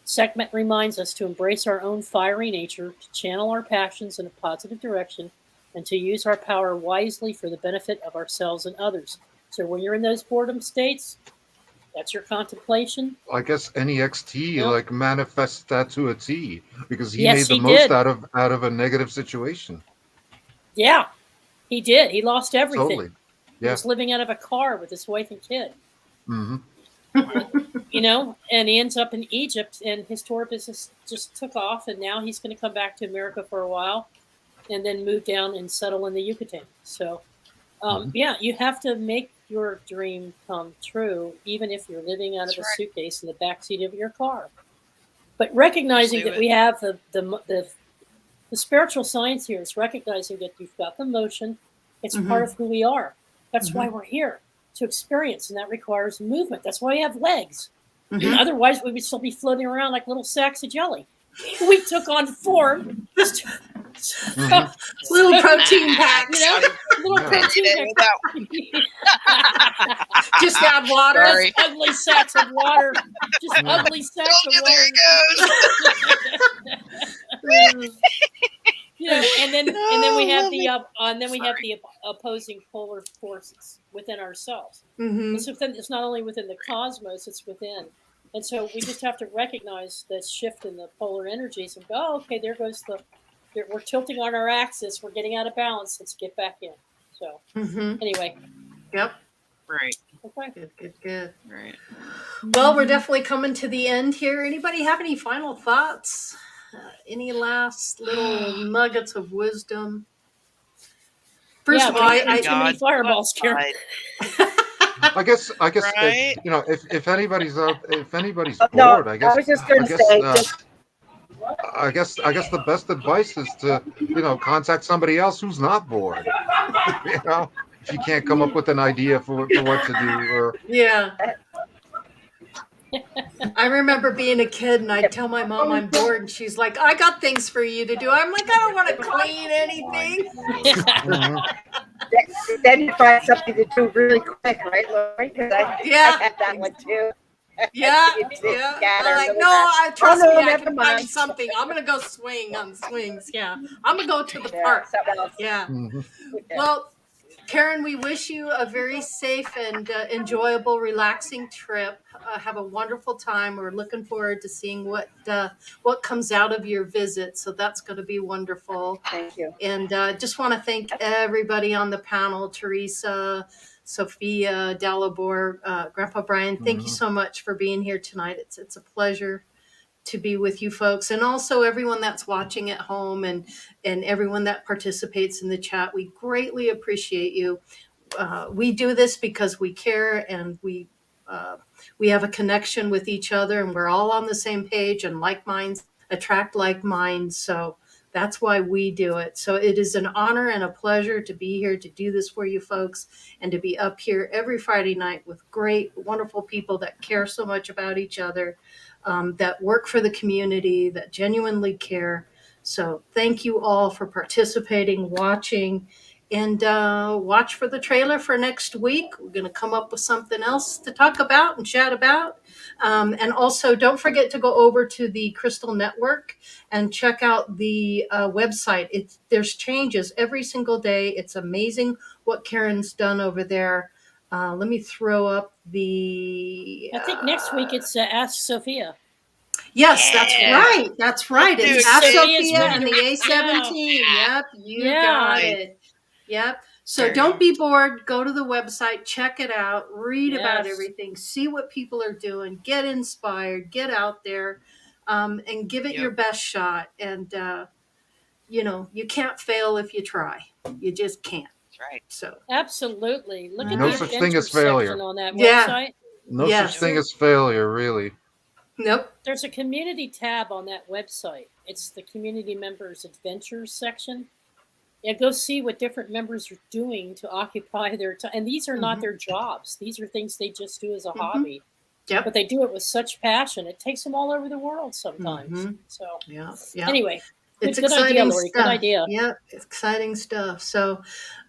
Sekhmet reminds us to embrace our own fiery nature, to channel our passions in a positive direction, and to use our power wisely for the benefit of ourselves and others. So when you're in those boredom states, that's your contemplation. I guess NEXT Yep. like manifests that to a T because he Yes, made the he most did. out of a negative situation. Yeah, he did. He lost everything. Totally. He Yeah. was living out of a car with his wife and kid. hmm And he ends up in Egypt, and his tour business just took off, and now he's going to come back to America for a while, and then move down and settle in the Yucatan. So, yeah, you have to make your dream come true, even if you're living out of That's a right. suitcase in the backseat of your car. But recognizing Do that it. we have the spiritual science here is recognizing that you've got the motion. It's part of who we are. That's why we're here, to experience, and that requires movement. That's why we have legs. Otherwise, we would still be floating around like little sacks of jelly. We took on form. Little protein packs. You know, little protein With that one. Just add water. Sorry. ugly sacks of water. Just ugly sacks of There water. it goes. And then we have the opposing polar forces within ourselves. It's within, it's not only within the cosmos, it's within. And so we just have to recognize the shift in the polar energies and go, oh, okay, we're tilting on our axis, we're getting out of balance, let's get back in. So anyway. Yep. Right. Okay. Good. Right. Well, we're definitely coming to the end here. Anybody have any final thoughts? Any last little nuggets of wisdom? First of all, I too many fireballs, Karen. I guess Right? if anybody's No, bored, I guess I was just going to say, I guess the best advice is to contact somebody else who's not bored. If you can't come up with an idea for what to do, or Yeah. I remember being a kid and I'd tell my mom I'm bored and she's like, I got things for you to do. I'm like, I don't want to clean anything. then you find something to do really quick, right, Lori? Because I had that one too. Yeah. I'm like, no, trust me, I can find something. I'm going to go swing on swings. Yeah. I'm going to go to the park. Yeah. Well, Karen, we wish you a very safe and enjoyable, relaxing trip. Have a wonderful time. We're looking forward to seeing what comes out of your visit. So that's going to be wonderful. Thank you. And just want to thank everybody on the panel, Teresa, Sophia, Dalibor, Grandpa Brian. Thank you so much for being here tonight. It's a pleasure to be with you folks, and also everyone that's watching at home and everyone that participates in the chat. We greatly appreciate you. We do this because we care, and we have a connection with each other, and we're all on the same page, and like minds attract like minds. So that's why we do it. So it is an honor and a pleasure to be here to do this for you folks, and to be up here every Friday night with great, wonderful people that care so much about each other, that work for the community, that genuinely care. So thank you all for participating, watching, and watch for the trailer for next week. We're going to come up with something else to talk about and chat about. And also, don't forget to go over to the Crystal Network and check out the website. There's changes every single day. It's amazing what Karen's done over there. Let me throw up the. I think next week it's Ask Sophia. Yes, that's Yeah. right. That's right. Dude, It's Ask Sophia's Sophia ready and to- the A17. Yeah. Yep, you Yeah. got it. Yep. So There. don't be bored. Go to the website, check it out, read about Yes. everything, see what people are doing, get inspired, get out there, and give it Yep. your best shot. And you can't fail if you try. You just can't. That's right. So Absolutely. Look at No the such thing adventure as failure. section on that Yeah. website. No Yes. such thing as failure, really. nope. There's a community tab on that website. It's the community members adventures section. Yeah, go see what different members are doing to occupy their time. And these are not Mhm. their jobs. These are things they just do as a Mhm. hobby. Yep. But they do it with such passion. It takes them all over the world sometimes. Mhm. So Yeah. Yeah. anyway, It's good exciting idea, Lori. stuff. Good idea. Yeah, it's exciting stuff. So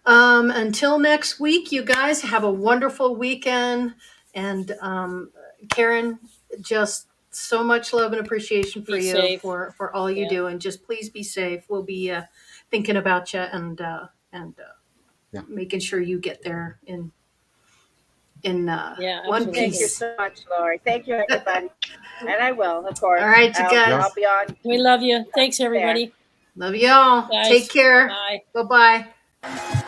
until next week, you guys have a wonderful weekend. And Karen, just so much love and appreciation for Be you safe. for all you Yeah. do. And just please be safe. We'll be thinking about you and Yeah. making sure you get there in Yeah, one absolutely. Thank you piece. so much, Lori. Thank you, everybody. And I will, of course. All right, you guys. I'll be on. We love you. Thanks, everybody. Love y'all. Guys, Take care. bye. Bye-bye.